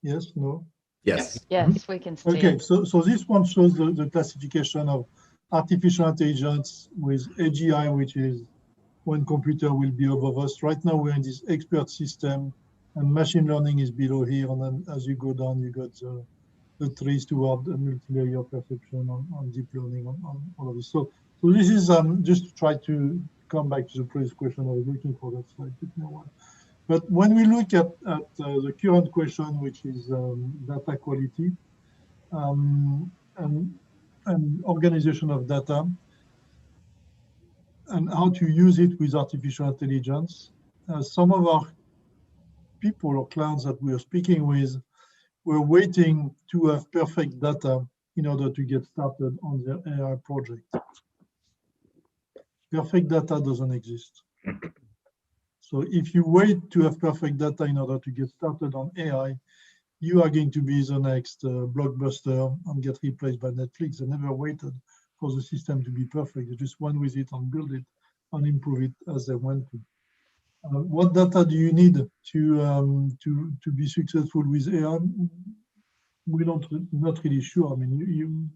Yes, no? Yes. Yes, we can see Okay, it. so this one shows the classification of artificial intelligence with AGI, which is when computer will be above us. Right now, we're in this expert system, and machine learning is below here. And then as you go down, you got the trees toward a multi-layer perception on deep learning, on all of this. So this is just to try to come back to the previous question. I was looking for that slide. Took me a while. But when we look at the current question, which is data quality and organization of data, and how to use it with artificial intelligence, some of our people or clients that we are speaking with were waiting to have perfect data in order to get started on their AI project. Perfect data doesn't exist. So if you wait to have perfect data in order to get started on AI, you are going to be the next blockbuster and get replaced by Netflix. They never waited for the system to be perfect. They just went with it and build it and improve it as they went to. What data do you need to be successful with AI? We're not really sure. I mean,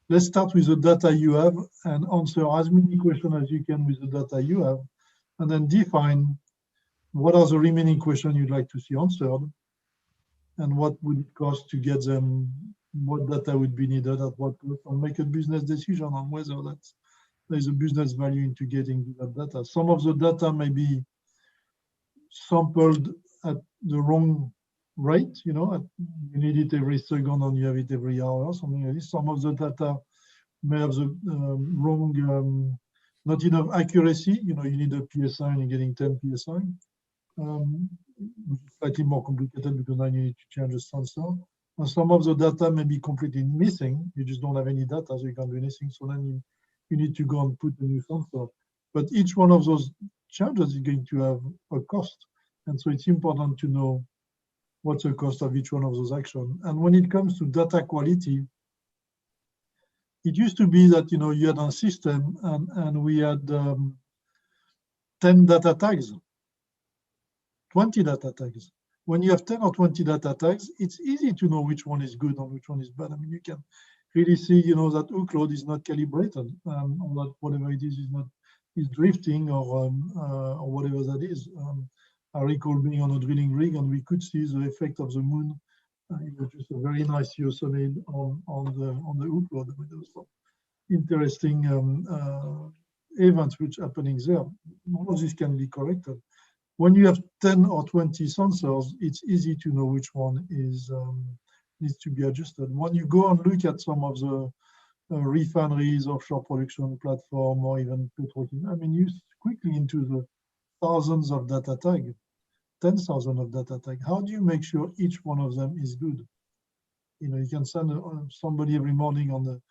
let's start with the data you have and answer as many questions as you can with the data you have, and then define what are the remaining questions you'd like to see answered, and what would it cost to get them, what data would be needed at what cost, and make a business decision on whether there's a business value into getting that data. Some of the data may be sampled at the wrong rate, you need it every second and you have it every hour or something like this. Some of the data may have the wrong, not enough accuracy. You need a PSI and you're getting 10 PSI. Which is slightly more complicated because now you need to change the sensor. And some of the data may be completely missing. You just don't have any data, so you can't do anything. So then you need to go and put a new sensor. But each one of those changes is going to have a cost. And so it's important to know what's the cost of each one of those actions. And when it comes to data quality, it used to be that you had a system and we had 10 data tags, 20 data tags. When you have 10 or 20 data tags, it's easy to know which one is good and which one is bad. I mean, you can really see, that hook load is not calibrated, or that whatever it is drifting or whatever that is. I recall being on a drilling rig and we could see the effect of the moon. It was just a very nice Yosemite on the hook load. I mean, there was some interesting events which happening there. All of this can be corrected. When you have 10 or 20 sensors, it's easy to know which one is needs to be adjusted. When you go and look at some of the refineries, offshore production platform, or even petrochemical. I mean, you quickly into the thousands of data tags, 10,000 of data tags. How do you make sure each one of them is good? You can send somebody every morning on the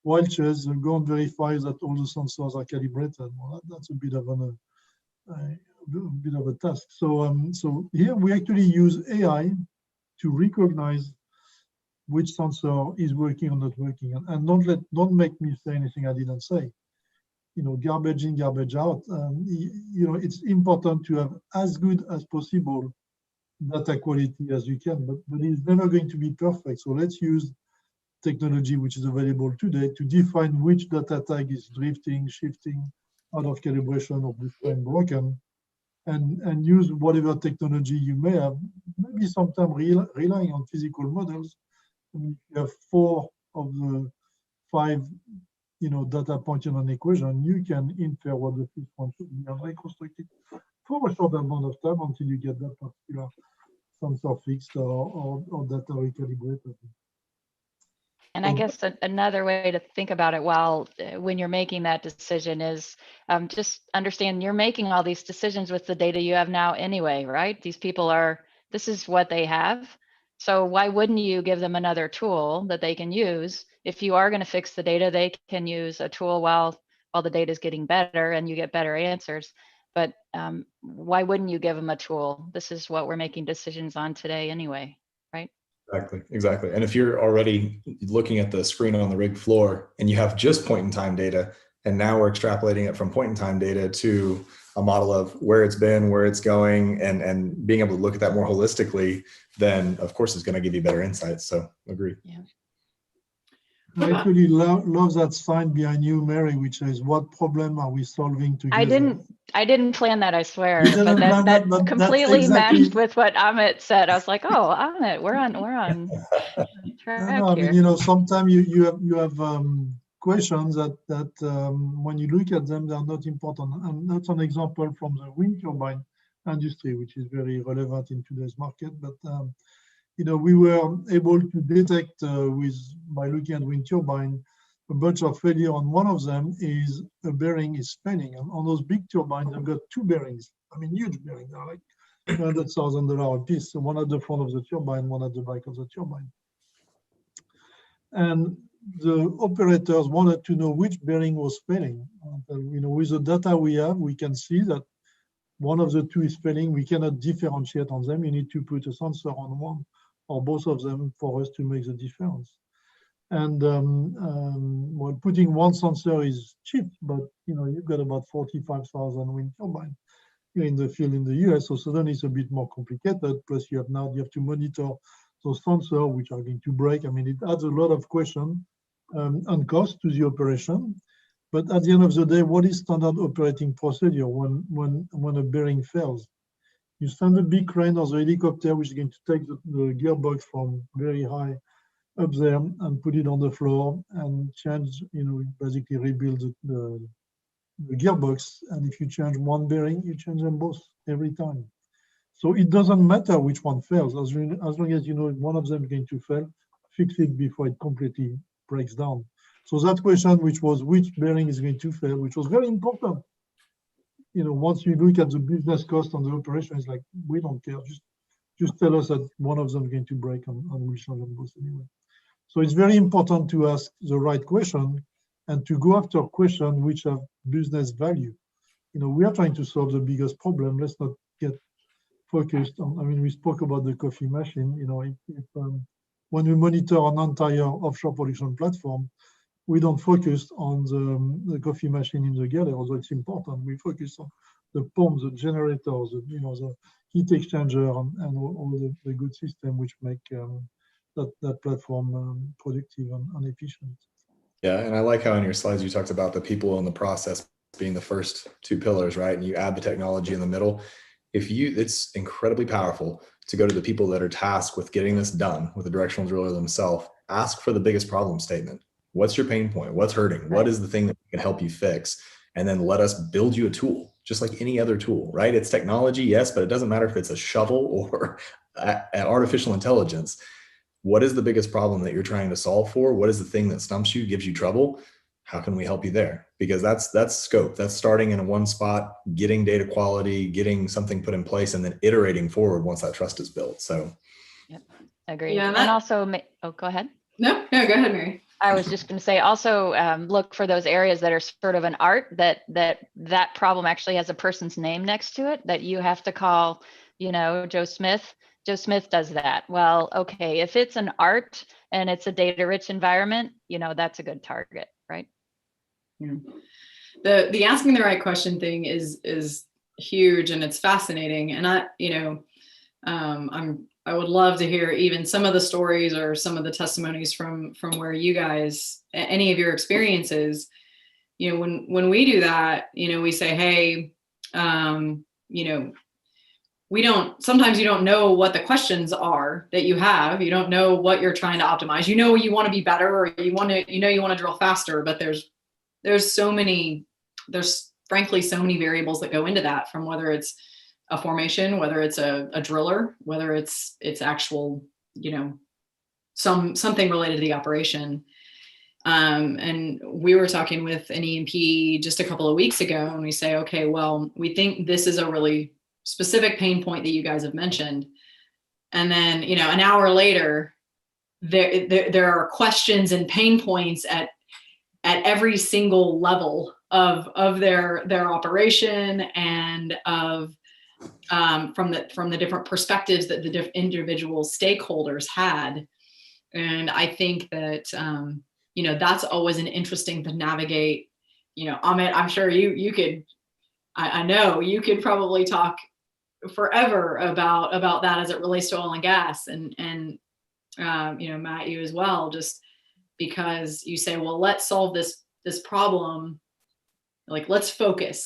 wild chest and go and verify that all the sensors are calibrated. Well, that's a bit of a task. So here we actually use AI to recognize which sensor is working or not working, and don't make me say anything I didn't say. Garbage in, garbage out. It's important to have as good as possible data quality as you can, but it's never going to be perfect. So let's use technology which is available today to define which data tag is drifting, shifting, out of calibration, or becoming broken, and use whatever technology you may have, maybe sometimes relying on physical models. I mean, if you have 4 of the 5 data points in an equation, you can infer what the 5th one should be and reconstruct it for a short amount of time until you get that particular sensor fixed or data recalibrated. And I guess another way to think about it when you're making that decision is just understand you're making all these decisions with the data you have now anyway, right? These people this is what they have. So why wouldn't you give them another tool that they can use? If you are going to fix the data, they can use a tool while the data is getting better and you get better answers. But why wouldn't you give them a tool? This is what we're making decisions on today anyway, right? Exactly. And if you're already looking at the screen on the rig floor and you have just point in time data, and now we're extrapolating it from point in time data to a model of where it's been, where it's going, and being able to look at that more holistically, then of course it's going to give you better insights. So agree. Yeah. I actually love that sign behind you, Mary, which says, "What problem are we solving together?" I didn't plan that, I swear, but that completely exactly matched with what Ahmed said. I was like, "Oh, Ahmed, we're on track no, I here." mean, sometimes you have questions that when you look at them, they are not important. And that's an example from the wind turbine industry, which is very relevant in today's market. But we were able to detect by looking at wind turbine a bunch of failure. On one of them is a bearing is spinning. And on those big turbines, I've got 2 bearings. I mean, huge bearings. They're like $100,000 a piece. So one at the front of the turbine, one at the back of the turbine. And the operators wanted to know which bearing was failing. With the data we have, we can see that one of the 2 is failing. We cannot differentiate on them. You need to put a sensor on one or both of them for us to make the difference. And well, putting one sensor is cheap, but you've got about 45,000 wind turbines in the field in the US. So suddenly it's a bit more complicated. Plus you have to monitor those sensors which are going to break. I mean, it adds a lot of question and cost to the operation. But at the end of the day, what is standard operating procedure when a bearing fails? You send a big crane or the helicopter, which is going to take the gearbox from very high up there and put it on the floor and change, basically rebuild the gearbox. And if you change one bearing, you change them both every time. So it doesn't matter which one fails, as long as you know one of them is going to fail, fix it before it completely breaks down. So that question, which was which bearing is going to fail, which was very important. Once you look at the business cost on the operation, it's like, we don't care. Just tell us that one of them is going to break and we'll change them both anyway. So it's very important to ask the right question and to go after questions which have business value. We are trying to solve the biggest problem. Let's not get focused on, we spoke about the coffee machine. When we monitor an entire offshore production platform, we don't focus on the coffee machine in the galley, although it's important. We focus on the pumps, the generators, the heat exchanger, and all the good system which make that platform productive and efficient. Yeah, and I like how in your slides you talked about the people and the process being the first 2 pillars, right? And you add the technology in the middle. It's incredibly powerful to go to the people that are tasked with getting this done with the directional driller themselves. Ask for the biggest problem statement. What's your pain point? What's hurting? Right. What is the thing that can help you fix? And then let us build you a tool, just like any other tool, right? It's technology, yes, but it doesn't matter if it's a shovel or artificial intelligence. What is the biggest problem that you're trying to solve for? What is the thing that stumps you, gives you trouble? How can we help you there? Because that's scope. That's starting in one spot, getting data quality, getting something put in place, and then iterating forward once that trust is built. So, yep, agreed. Yeah, and also, go ahead. No, go ahead, Mary. I was just going to say also look for those areas that are sort of an art that problem actually has a person's name next to it that you have to call, Joe Smith. Joe Smith does that. Well, okay, if it's an art and it's a data rich environment, that's a good target, right? Yeah. The asking the right question thing is huge, and it's fascinating. And I would love to hear even some of the stories or some of the testimonies from where you guys, any of your experiences. When we do that, we say, hey, sometimes you don't know what the questions are that you have. You don't know what you're trying to optimize. You want to be better, or you want to drill faster, but there's frankly so many variables that go into that, from whether it's a formation, whether it's a driller, whether it's actual, something related to the operation. And we were talking with an E&P just a couple of weeks ago, and we say, okay, well, we think this is a really specific pain point that you guys have mentioned. And then, an hour later, there are questions and pain points at every single level of their operation, and of from the different perspectives that the individual stakeholders had. And I think that that's always an interesting to navigate. Ahmed, I'm sure you could, I know you could probably talk forever about that as it relates to oil and gas, and Matt, you as well, just because you say, well, let's solve this problem. Like, let's focus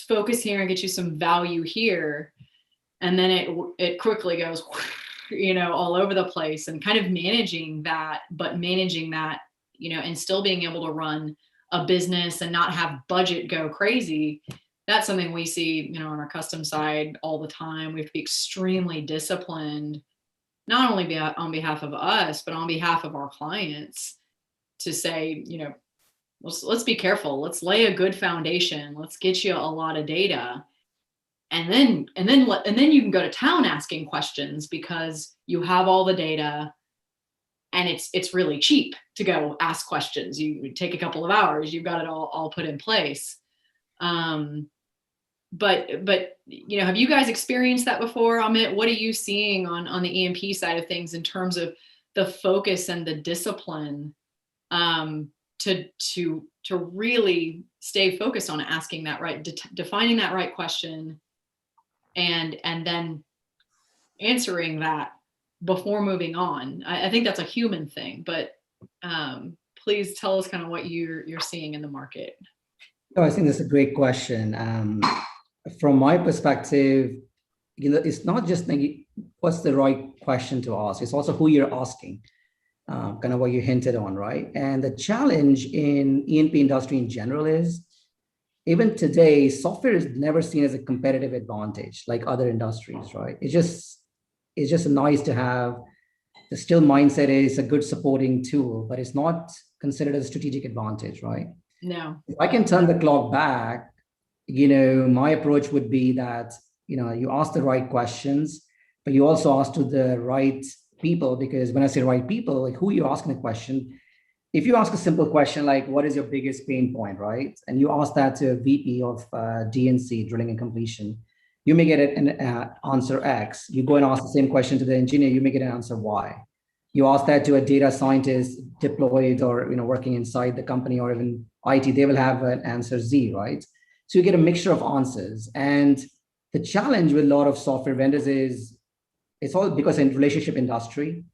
focus here and get you some value here. And then it quickly goes, all over the place, and kind of managing that, and still being able to run a business and not have budget go crazy. That's something we see, on our custom side all the time. We have to be extremely disciplined, not only on behalf of us, but on behalf of our clients, to say, let's be careful. Let's lay a good foundation. Let's get you a lot of data. And then you can go to town asking questions, because you have all the data, and it's really cheap to go ask questions. You take a couple of hours, you've got it all put in place. But have you guys experienced that before? Amit, what are you seeing on the E&P side of things in terms of the focus and the discipline to really stay focused on asking that right, defining that right question, and then answering that before moving on? I think that's a human thing, but please tell us kind of what you're seeing in the market. Oh, I think that's a great question. From my perspective, it's not just what's the right question to ask, it's also who you're asking, kind of what you hinted on, right? And the challenge in E&P industry in general is, even today, software is never seen as a competitive advantage like other industries, right? It's just nice to have. The still mindset is a good supporting tool, but it's not considered a strategic advantage, right? No. If I can turn the clock back, my approach would be that, you ask the right questions, but you also ask to the right people. Because when I say right people, like, who you're asking the question. If you ask a simple question like, what is your biggest pain point, right? And you ask that to a VP of D&C, drilling and completion, you may get an answer X. You go and ask the same question to the engineer, you may get an answer Y. You ask that to a data scientist deployed or working inside the company, or even IT, they will have an answer Z, right? So you get a mixture of answers. And the challenge with a lot of software vendors is, it's all because in relationship industry,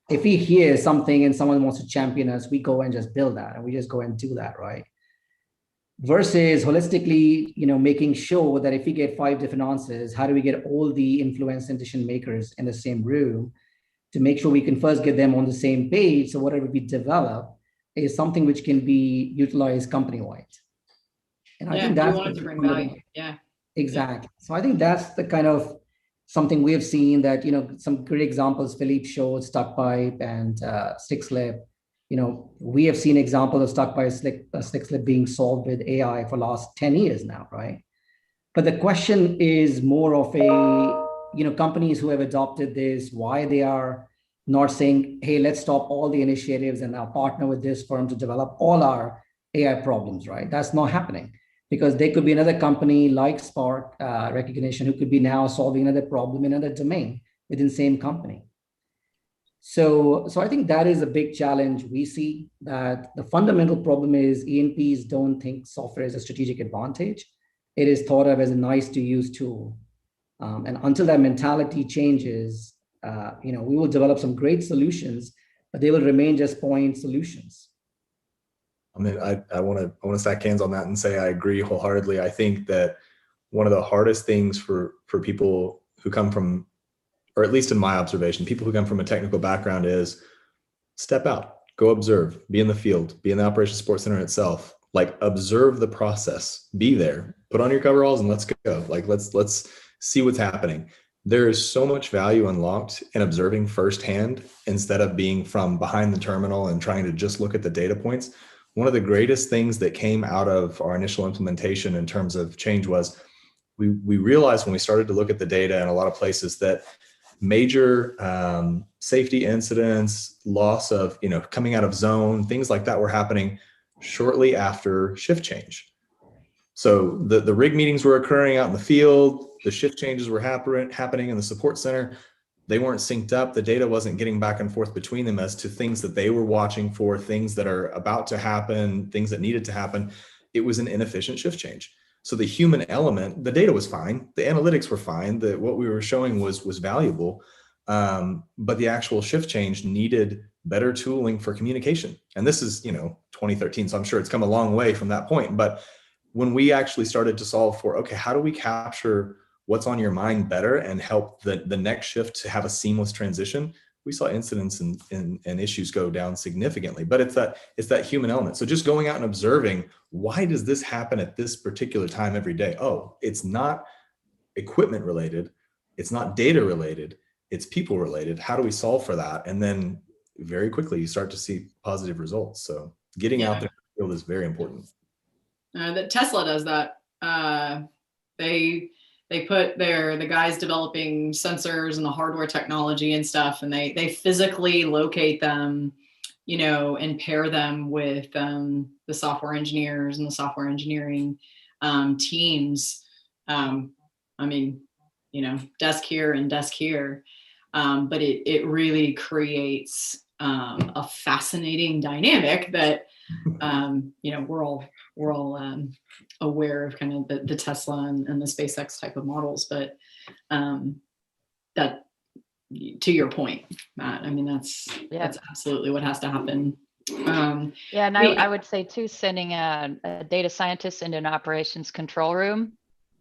if we hear something and someone wants to champion us, we go and just build that, and we just go and do that, right? Versus holistically, making sure that if we get 5 different answers, how do we get all the influence and decision makers in the same room to make sure we can first get them on the same page, so whatever we develop is something which can be utilized company-wide. And I think that's you want it to bring value. Yeah. Exactly. So I think that's the kind of something we have seen that, some great examples Philippe showed, stuck pipe and stick slip. We have seen examples of stuck pipe, stick slip being solved with AI for last 10 years now, right? But the question is more of companies who have adopted this, why they are not saying, hey, let's stop all the initiatives and now partner with this firm to develop all our AI problems, right? That's not happening, because there could be another company like Spark Recognition who could be now solving another problem in another domain within the same company. So I think that is a big challenge. We see that the fundamental problem is E&Ps don't think software is a strategic advantage. It is thought of as a nice to use tool. And until that mentality changes, we will develop some great solutions, but they will remain just point solutions. I mean, I want to stack hands on that and say I agree wholeheartedly. I think that one of the hardest things for people who come from, or at least in my observation, people who come from a technical background is step out, go observe, be in the field, be in the operations support center itself, like observe the process, be there, put on your coveralls and let's go. Like, let's see what's happening. There is so much value unlocked in observing firsthand instead of being from behind the terminal and trying to just look at the data points. One of the greatest things that came out of our initial implementation in terms of change was we realized when we started to look at the data in a lot of places that major safety incidents, loss of, coming out of zone, things like that were happening shortly after shift change. So the rig meetings were occurring out in the field, the shift changes were happening in the support center. They weren't synced up. The data wasn't getting back and forth between them as to things that they were watching for, things that are about to happen, things that needed to happen. It was an inefficient shift change. So the human element, the data was fine. The analytics were fine. What we were showing was valuable. But the actual shift change needed better tooling for communication. And this is, 2013. So I'm sure it's come a long way from that point. But when we actually started to solve for, okay, how do we capture what's on your mind better and help the next shift to have a seamless transition, we saw incidents and issues go down significantly. But it's that human element. So just going out and observing, why does this happen at this particular time every day? Oh, it's not equipment related. It's not data related. It's people related. How do we solve for that? And then very quickly you start to see positive results. So getting out there in the field is very important. That Tesla does that. They put the guys developing sensors and the hardware technology and stuff, and they physically locate them, and pair them with the software engineers and the software engineering teams. Desk here and desk here, but it really creates a fascinating dynamic that we're all aware of, kind of the Tesla and the SpaceX type of models, but that, to your point, Matt, that's absolutely what has to happen. And I would say too, sending a data scientist into an operations control room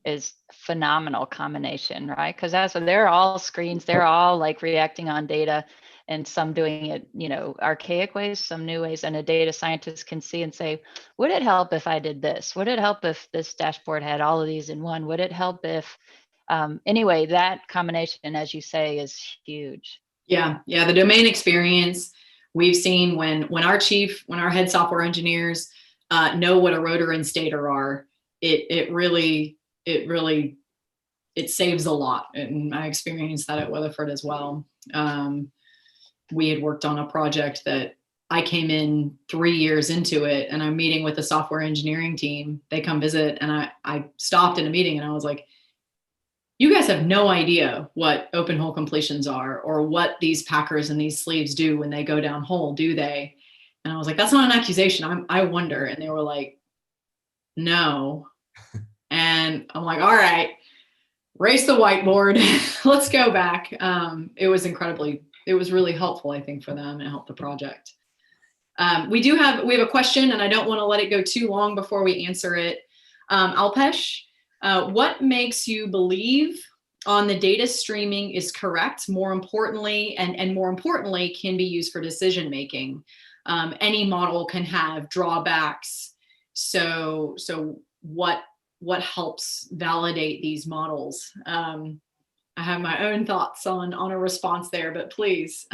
is phenomenal combination, right? Because they're all screens, they're all like reacting on data, and some doing it, archaic ways, some new ways. And a data scientist can see and say, would it help if I did this? Would it help if this dashboard had all of these in one? Would it help if, anyway, that combination, as you say, is huge. Yeah. The domain experience we've seen when our head software engineers know what a rotor and stator are, it really saves a lot. And I experienced that at Weatherford as well. We had worked on a project that I came in 3 years into it, and I'm meeting with the software engineering team. They come visit, and I stopped in a meeting and I was like, you guys have no idea what open hole completions are, or what these packers and these sleeves do when they go down hole, do they? And I was like, that's not an accusation. I wonder. And they were like, no. And I'm like, all right, race the whiteboard. Let's go back. It was really helpful, I think, for them, and helped the project. We have a question, and I don't want to let it go too long before we answer it. Alpesh, what makes you believe on the data streaming is correct, more importantly, and more importantly, can be used for decision making? Any model can have drawbacks. So what helps validate these models? I have my own thoughts on a response there, but please,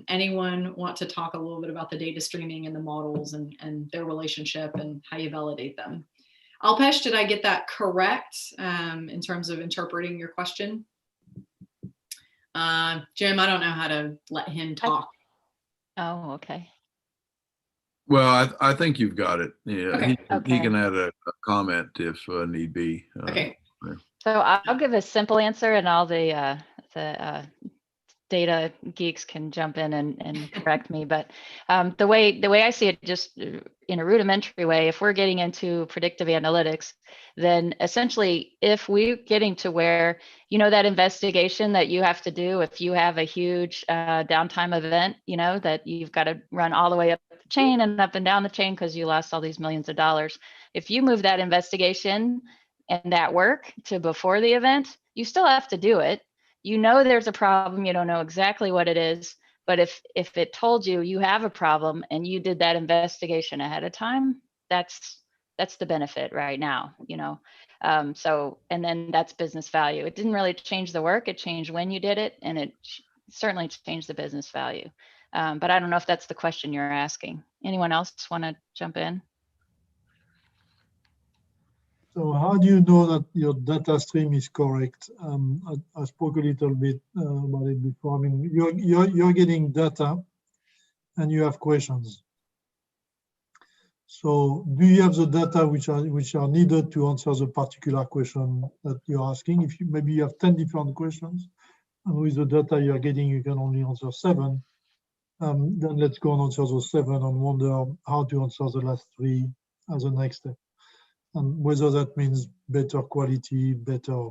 anyone want to talk a little bit about the data streaming and the models and their relationship and how you validate them? Alpesh, did I get that correct in terms of interpreting your question? Jim, I don't know how to let him talk. Oh, okay. Well, I think you've got it. Yeah, Okay. he can add a comment if need be. Okay. So I'll give a simple answer, and all the data geeks can jump in and correct me. But the way I see it, just in a rudimentary way, if we're getting into predictive analytics, then essentially, if we're getting to where, you know, that investigation that you have to do, if you have a huge downtime event, you know, that you've got to run all the way up the chain and up and down the chain because you lost all these millions of dollars. If you move that investigation and that work to before the event, you still have to do it. You know there's a problem, you don't know exactly what it is, but if it told you you have a problem and you did that investigation ahead of time, that's the benefit right now, you know. So, and then that's business value. It didn't really change the work, it changed when you did it, and it certainly changed the business value. But I don't know if that's the question you're asking. Anyone else want to jump in? So how do you know that your data stream is correct? I spoke a little bit about it before. I mean, you're getting data and you have questions. So do you have the data which are needed to answer the particular question that you're asking? If you maybe you have 10 different questions, and with the data you're getting, you can only answer 7. Then let's go and answer those 7 and wonder how to answer the last 3 as a next step. And whether that means better quality, better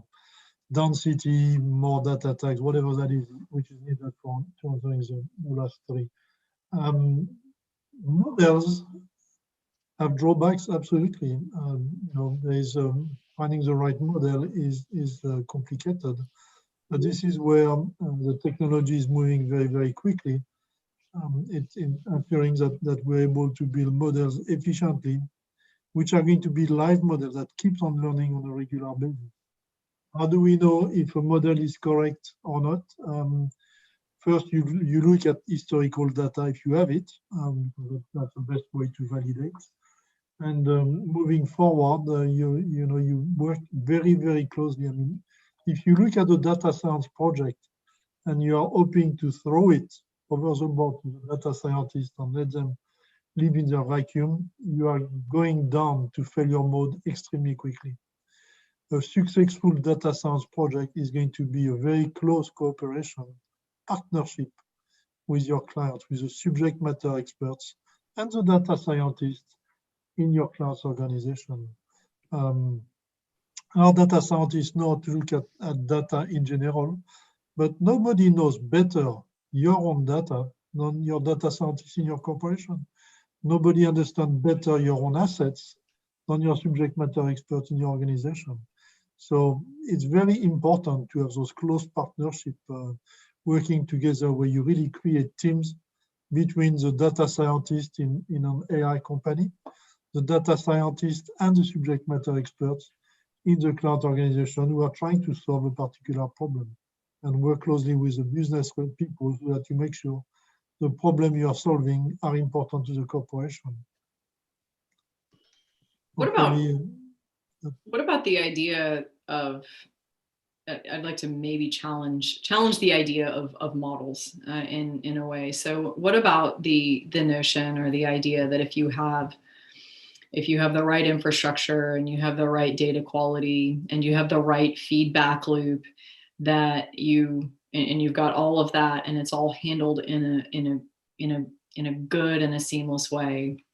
density, more data tags, whatever that is, which is needed for answering the last 3. Models have drawbacks, absolutely. You know, there is finding the right model is complicated, but this is where the technology is moving very, very quickly. It's inferring that we're able to build models efficiently, which are going to be live models that keeps on learning on a regular basis. How do we know if a model is correct or not? First, you look at historical data if you have it. That's the best way to validate. And moving forward, you work very, very closely. I mean, if you look at the data science project and you are hoping to throw it over the board to the data scientists and let them live in their vacuum, you are going down to failure mode extremely quickly. A successful data science project is going to be a very close cooperation, partnership with your clients, with the subject matter experts and the data scientists in your client's organization. Our data scientists know to look at data in general, but nobody knows better your own data than your data scientists in your corporation. Nobody understands better your own assets than your subject matter expert in your organization. So it's very important to have those close partnerships working together where you really create teams between the data scientist in an AI company, the data scientist and the subject matter experts in the client organization who are trying to solve a particular problem, and work closely with the business people so that you make sure the problem you are solving are important to the corporation. What about the idea of, I'd like to maybe challenge the idea of models in a way. So what about the notion or the idea that if you have the right infrastructure and you have the right data quality and you have the right feedback loop, that you've got all of that and it's all handled in a good and a seamless way,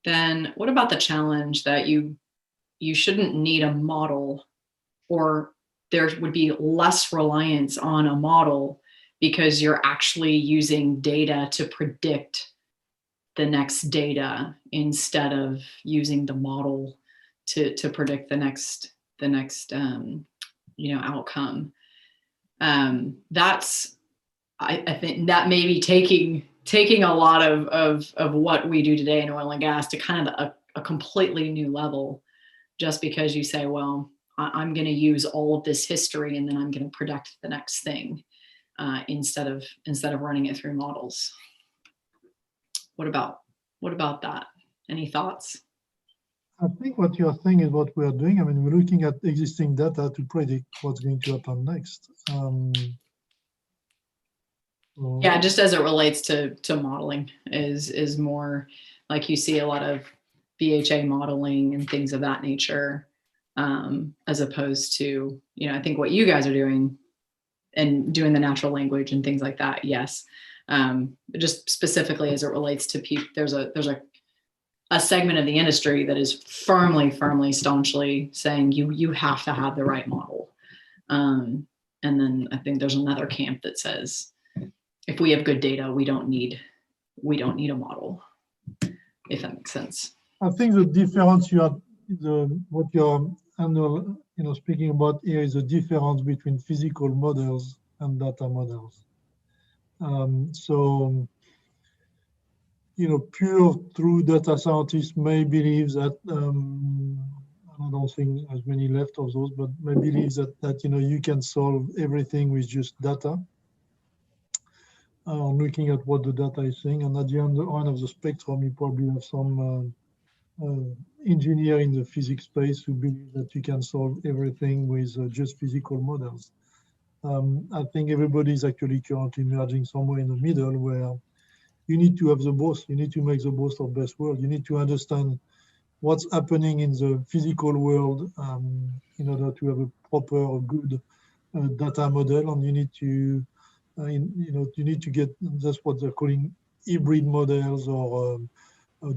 then what about the challenge that you shouldn't need a model, or there would be less reliance on a model because you're actually using data to predict the next data instead of using the model to predict the next outcome. I think that may be taking a lot of what we do today in oil and gas to kind of a completely new level, just because you say, well, I'm going to use all of this history and then I'm going to predict the next thing instead of running it through models. What about that? Any thoughts? I think what you are saying is what we are doing. I mean, we're looking at existing data to predict what's going to happen next. Yeah, just as it relates to modeling is more like you see a lot of BHA modeling and things of that nature, as opposed to, you know, I think what you guys are doing and doing the natural language and things like that. Yes. Just specifically as it relates to people, there's a segment of the industry that is firmly, staunchly saying you have to have the right model. And then I think there's another camp that says, if we have good data, we don't need a model, if that makes sense. I think the difference what you're speaking about here is the difference between physical models and data models. So, you know, pure true data scientists may believe that I don't think there's many left of those, but may believe that you know, you can solve everything with just data. Looking at what the data is saying, and at the end of the spectrum, you probably have some engineer in the physics space who believe that you can solve everything with just physical models. I think everybody is actually currently merging somewhere in the middle, where you need to have the both. You need to make the most of best world. You need to understand what's happening in the physical world in order to have a proper, good data model, and you need to you need to get, that's what they're calling hybrid models, or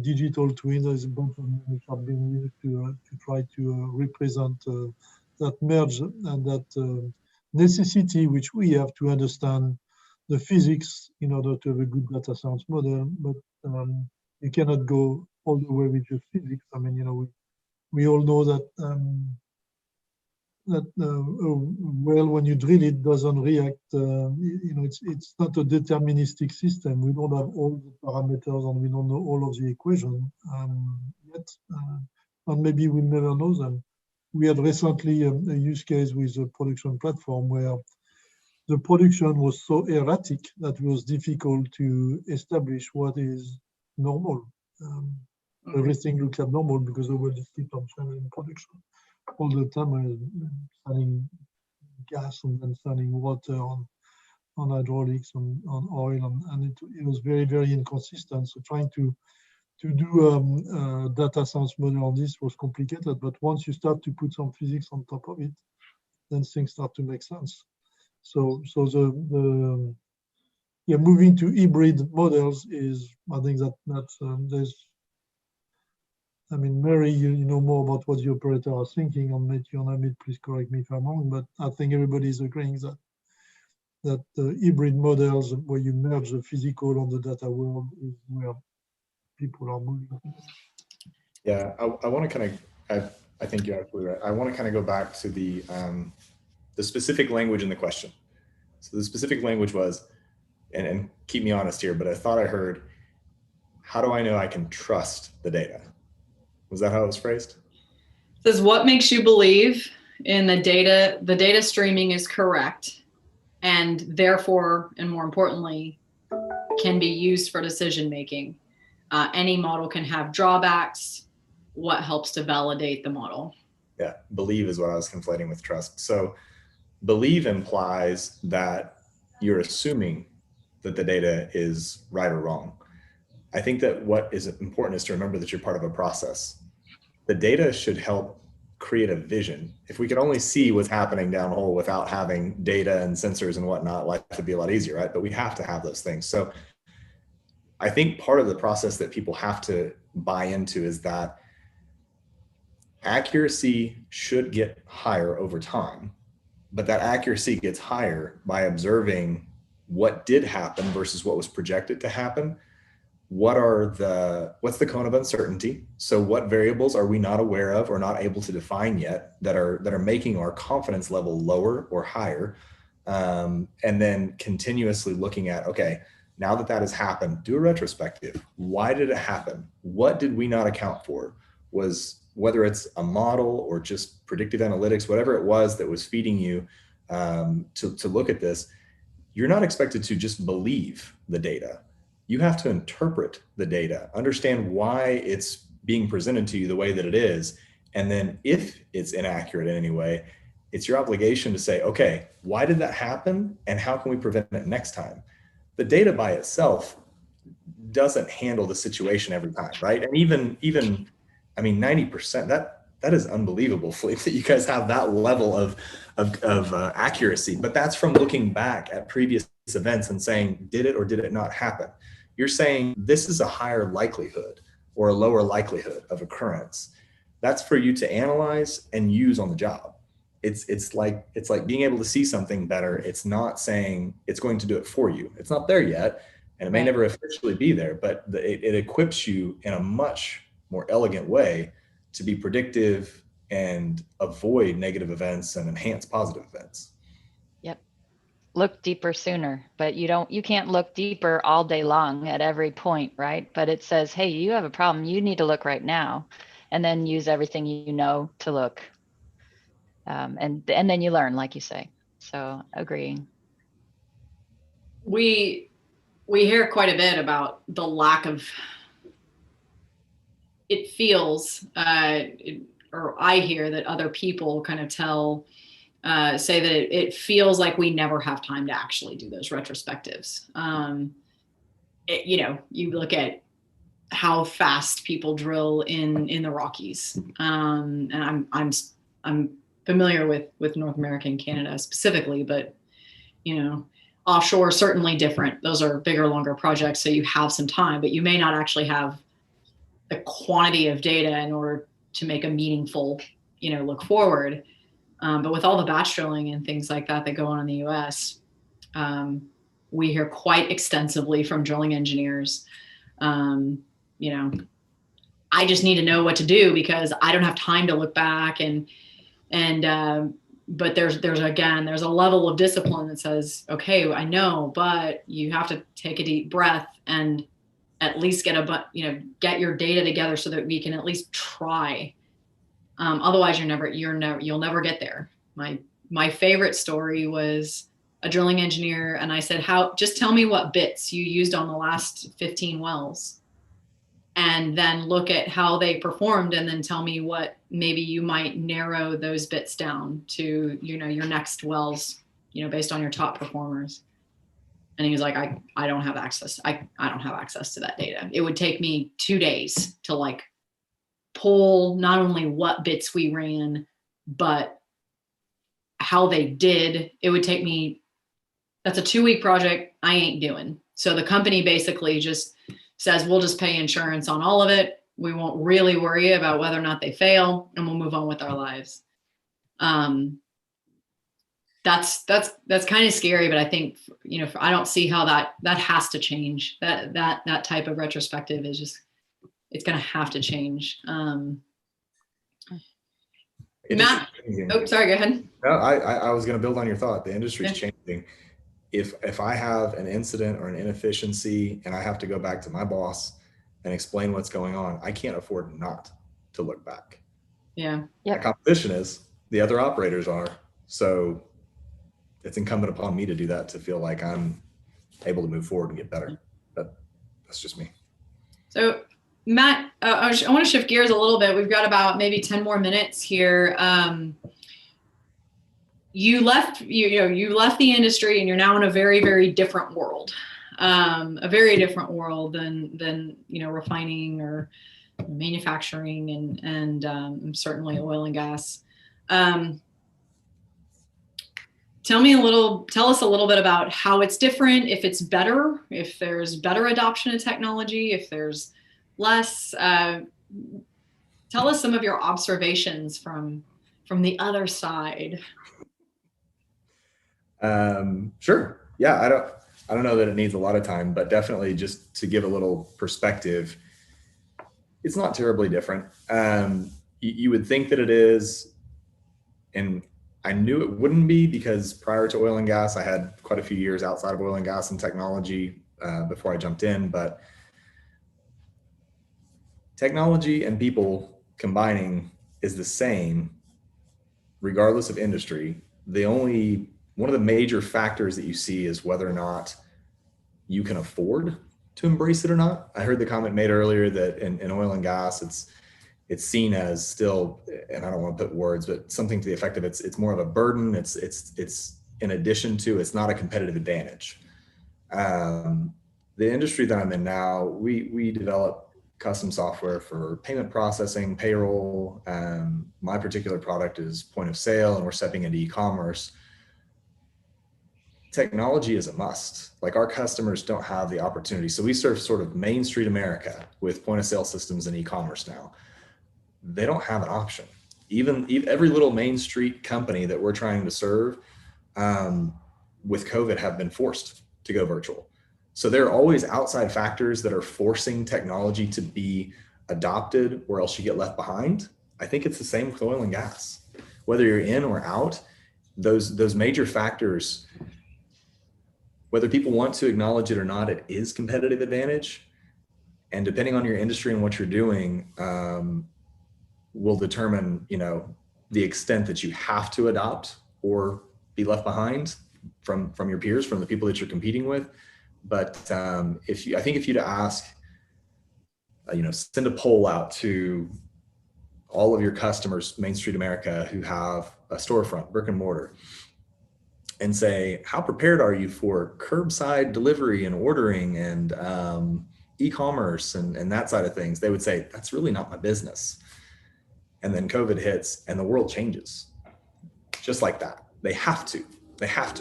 digital twins. There's a bunch of them which are being used to try to represent that merge and that necessity which we have to understand the physics in order to have a good data science model. But you cannot go all the way with just physics. I mean, you know, we all know that well, when you drill it, doesn't react. You know, it's not a deterministic system. We don't have all the parameters, and we don't know all of the equations yet, and maybe we'll never know them. We had recently a use case with a production platform where the production was so erratic that it was difficult to establish what is normal. Everything looks abnormal because the world just keeps on changing in production all the time, selling gas and then selling water on hydraulics, on oil, and it was very, very inconsistent. So trying to do data science model on this was complicated, but once you start to put some physics on top of it, then things start to make sense. So the moving to hybrid models is, I think that's there's, I mean, Mary, you know more about what the operator are thinking. On Matthew and Ahmed, please correct me if I'm wrong, but I think everybody is agreeing that the hybrid models where you merge the physical on the data world is where people are moving. Yeah, I want to kind of, I think you're absolutely right. I want to kind of go back to the specific language in the question. So the specific language was, and keep me honest here, but I thought I heard, how do I know I can trust the data? Was that how it was phrased? It says, what makes you believe in the data streaming is correct, and therefore, and more importantly, can be used for decision making. Any model can have drawbacks. What helps to validate the model? Yeah, believe is what I was conflating with trust. So believe implies that you're assuming that the data is right or wrong. I think that what is important is to remember that you're part of a process. The data should help create a vision. If we could only see what's happening down the hole without having data and sensors and whatnot, life would be a lot easier, right? But we have to have those things. So I think part of the process that people have to buy into is that accuracy should get higher over time, but that accuracy gets higher by observing what did happen versus what was projected to happen. What's the cone of uncertainty? So what variables are we not aware of or not able to define yet that are making our confidence level lower or higher? And then continuously looking at, okay, now that has happened, do a retrospective. Why did it happen? What did we not account for? was, whether it's a model or just predictive analytics, whatever it was that was feeding you to look at this, you're not expected to just believe the data. You have to interpret the data, understand why it's being presented to you the way that it is. And then if it's inaccurate in any way, it's your obligation to say, okay, why did that happen? And how can we prevent it next time? The data by itself doesn't handle the situation every time, right? And even, I mean, 90%, that is unbelievable, Philippe, that you guys have that level of accuracy. But that's from looking back at previous events and saying, did it or did it not happen? You're saying this is a higher likelihood or a lower likelihood of occurrence. That's for you to analyze and use on the job. It's like being able to see something better. It's not saying it's going to do it for you. It's not there yet, and it may never officially be there, but it equips you in a much more elegant way to be predictive and avoid negative events and enhance positive events. Yep. Look deeper sooner, but you can't look deeper all day long at every point, right? But it says, hey, you have a problem. You need to look right now, and then use everything you know to look. And then you learn, like you say. So agreeing. We hear quite a bit about the lack of, it feels, or I hear that other people kind of say that it feels like we never have time to actually do those retrospectives. You look at how fast people drill in the Rockies, and I'm familiar with North America and Canada specifically, but offshore certainly different. Those are bigger, longer projects, so you have some time, but you may not actually have the quantity of data in order to make a meaningful, look forward. But with all the batch drilling and things like that go on in the US, we hear quite extensively from drilling engineers, I just need to know what to do because I don't have time to look back but there's a level of discipline that says, okay, I know, but you have to take a deep breath and at least get your data together so that we can at least try. Otherwise you'll never get there. My favorite story was a drilling engineer. And I said, just tell me what bits you used on the last 15 wells. And then look at how they performed and then tell me what maybe you might narrow those bits down to, your next wells, based on your top performers. And he was like, I don't have access. I don't have access to that data. It would take me 2 days to pull not only what bits we ran, but how they did. It would take me, that's a 2-week project I ain't doing. So the company basically just says, we'll just pay insurance on all of it. We won't really worry about whether or not they fail, and we'll move on with our lives. That's kind of scary, but I think, I don't see how that has to change. That type of retrospective is just, it's going to have to change. Matt, sorry, go ahead. No, I was going to build on your thought. The industry's changing. If I have an incident or an inefficiency and I have to go back to my boss and explain what's going on, I can't afford not to look back. Yeah. The competition is, the other operators are. So it's incumbent upon me to do that, to feel like I'm able to move forward and get better. That's just me. So Matt, I want to shift gears a little bit. We've got about maybe 10 more minutes here. You left the industry and you're now in a very, very different world, a very different world than refining or manufacturing and certainly oil and gas. Tell us a little bit about how it's different, if it's better, if there's better adoption of technology, if there's less. Tell us some of your observations from the other side. Sure. Yeah, I don't know that it needs a lot of time, but definitely just to give a little perspective, it's not terribly different. You would think that it is, and I knew it wouldn't be, because prior to oil and gas, I had quite a few years outside of oil and gas and technology before I jumped in. But technology and people combining is the same regardless of industry. One of the major factors that you see is whether or not you can afford to embrace it or not. I heard the comment made earlier that in oil and gas, it's seen as still, and I don't want to put words, but something to the effect of it's more of a burden. It's in addition to, it's not a competitive advantage. The industry that I'm in now, we develop custom software for payment processing, payroll. My particular product is point of sale, and we're stepping into e-commerce. Technology is a must. Like, our customers don't have the opportunity. So we serve sort of Main Street America with point of sale systems and e-commerce now. They don't have an option. Even every little Main Street company that we're trying to serve with COVID have been forced to go virtual. So there are always outside factors that are forcing technology to be adopted, or else you get left behind. I think it's the same with oil and gas. Whether you're in or out, those major factors, whether people want to acknowledge it or not, it is competitive advantage. And depending on your industry and what you're doing, will determine, the extent that you have to adopt or be left behind from your peers, from the people that you're competing with. But if you'd ask, send a poll out to all of your customers, Main Street America, who have a storefront, brick and mortar, and say, how prepared are you for curbside delivery and ordering and e-commerce and that side of things? They would say, that's really not my business. And then COVID hits and the world changes just like that. They have to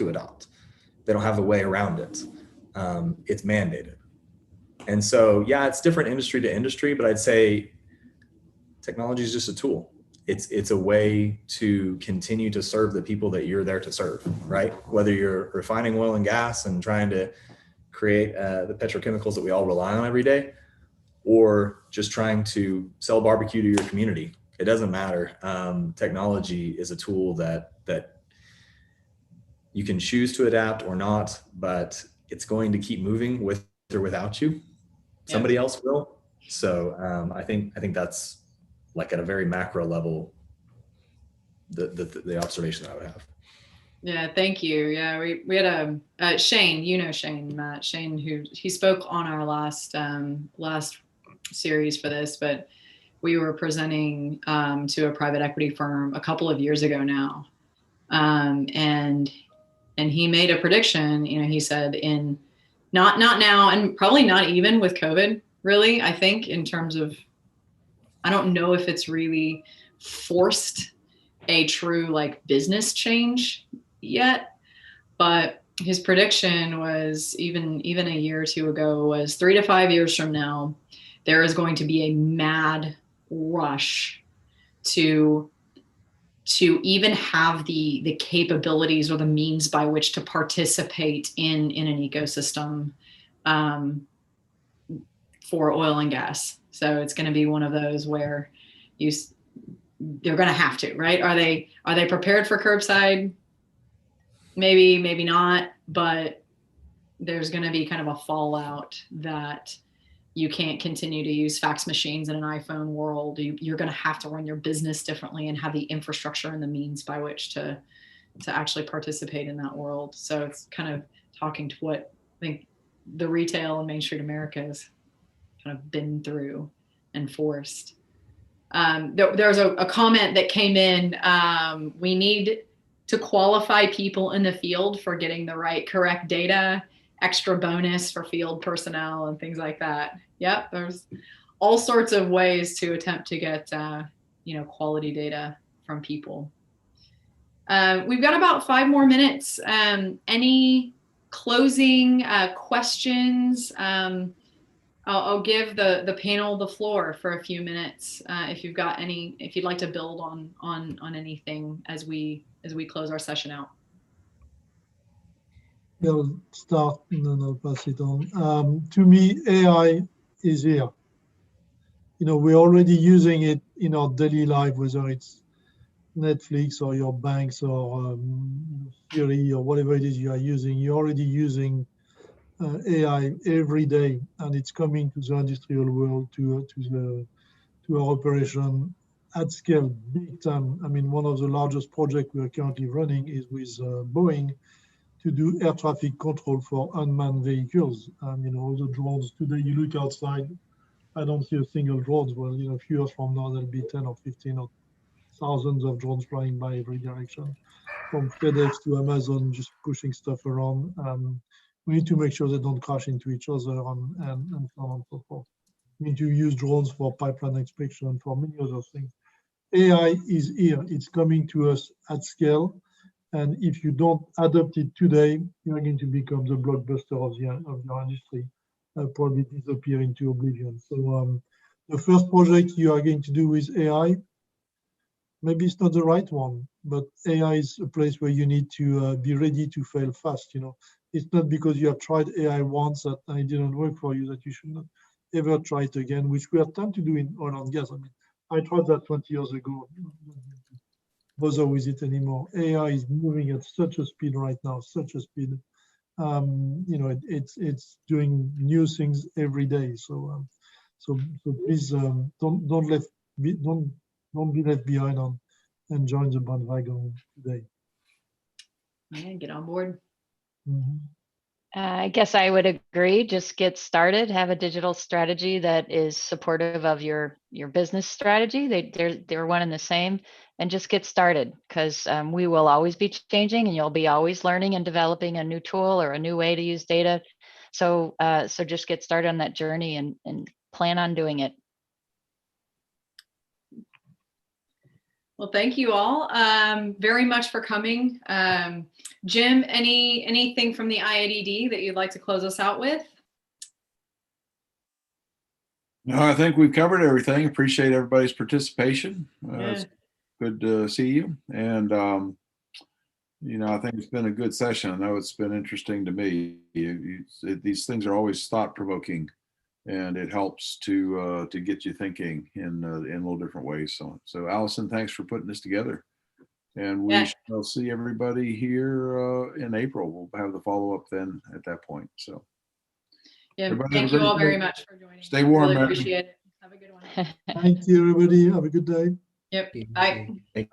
adopt. They don't have a way around it. It's mandated. And so, yeah, it's different industry to industry, but I'd say technology is just a tool. It's a way to continue to serve the people that you're there to serve, right? Whether you're refining oil and gas and trying to create the petrochemicals that we all rely on every day, or just trying to sell barbecue to your community, it doesn't matter. Technology is a tool that you can choose to adapt or not, but it's going to keep moving with or without you. Somebody else will. So I think that's, like, at a very macro level, the observation that I would have. Yeah, thank you. Yeah, we had Shane, Shane, Matt, Shane, he spoke on our last series for this, but we were presenting to a private equity firm a couple of years ago now, and he made a prediction. He said, in not now, and probably not even with COVID, really, I think, in terms of, I don't know if it's really forced a true business change yet, but his prediction was even a year or two ago was 3 to 5 years from now, there is going to be a mad rush to even have the capabilities or the means by which to participate in an ecosystem for oil and gas. So it's going to be one of those where they're going to have to, right? Are they prepared for curbside? Maybe not, but there's going to be kind of a fallout that you can't continue to use fax machines in an iPhone world. You're going to have to run your business differently and have the infrastructure and the means by which to actually participate in that world. So it's kind of talking to what I think the retail and Main Street America has kind of been through and forced. There's a comment that came in. We need to qualify people in the field for getting the correct data, extra bonus for field personnel and things like that. Yep, there's all sorts of ways to attempt to get quality data from people. We've got about 5 more minutes. Any closing questions? I'll give the panel the floor for a few minutes if you've got any, if you'd like to build on anything as we close our session out. I'll start and then I'll pass it on. To me, AI is here. We're already using it in our daily life, whether it's Netflix or your banks or Siri or whatever it is you are using. You're already using AI every day, and it's coming to the industrial world, to our operation at scale, big time. I mean, one of the largest projects we are currently running is with Boeing to do air traffic control for unmanned vehicles. You know, all the drones. Today, you look outside, I don't see a single drone. Well, you know, a few years from now, there'll be 10 or 15 or thousands of drones flying by every direction, from FedEx to Amazon, just pushing stuff around. We need to make sure they don't crash into each other and so on and so forth. We need to use drones for pipeline inspection, for many other things. AI is here. It's coming to us at scale. And if you don't adopt it today, you're going to become the blockbuster of your industry, probably disappear into oblivion. So the first project you are going to do with AI, maybe it's not the right one, but AI is a place where you need to be ready to fail fast. You know, it's not because you have tried AI once that it didn't work for you that you should not ever try it again, which we are trying to do in oil and gas. I mean, I tried that 20 years ago. Bother with it anymore. AI is moving at such a speed right now, such a speed. You know, it's doing new things every day. So please don't be left behind on and join the bandwagon today. Yeah, get on board. Mm-hmm. I guess I would agree. Just get started. Have a digital strategy that is supportive of your business strategy. They're one and the same, and just get started, because we will always be changing, and you'll be always learning and developing a new tool or a new way to use data. So just get started on that journey and plan on doing it. Well, thank you all very much for coming. Jim, anything from the IADD that you'd like to close us out with? No, I think we've covered everything. Appreciate everybody's participation. It's good to see you. And, you know, I think it's been a good session. I know it's been interesting to me. These things are always thought-provoking, and it helps to get you thinking in a little different ways. So Allison, thanks for putting this together. And we shall see everybody here in April. We'll have the follow-up then at that point. So yeah, thank you all very much for joining. Stay warm, really appreciate it. Have a good one. Thank you, everybody. Have a good day. Yep. Bye. Bye.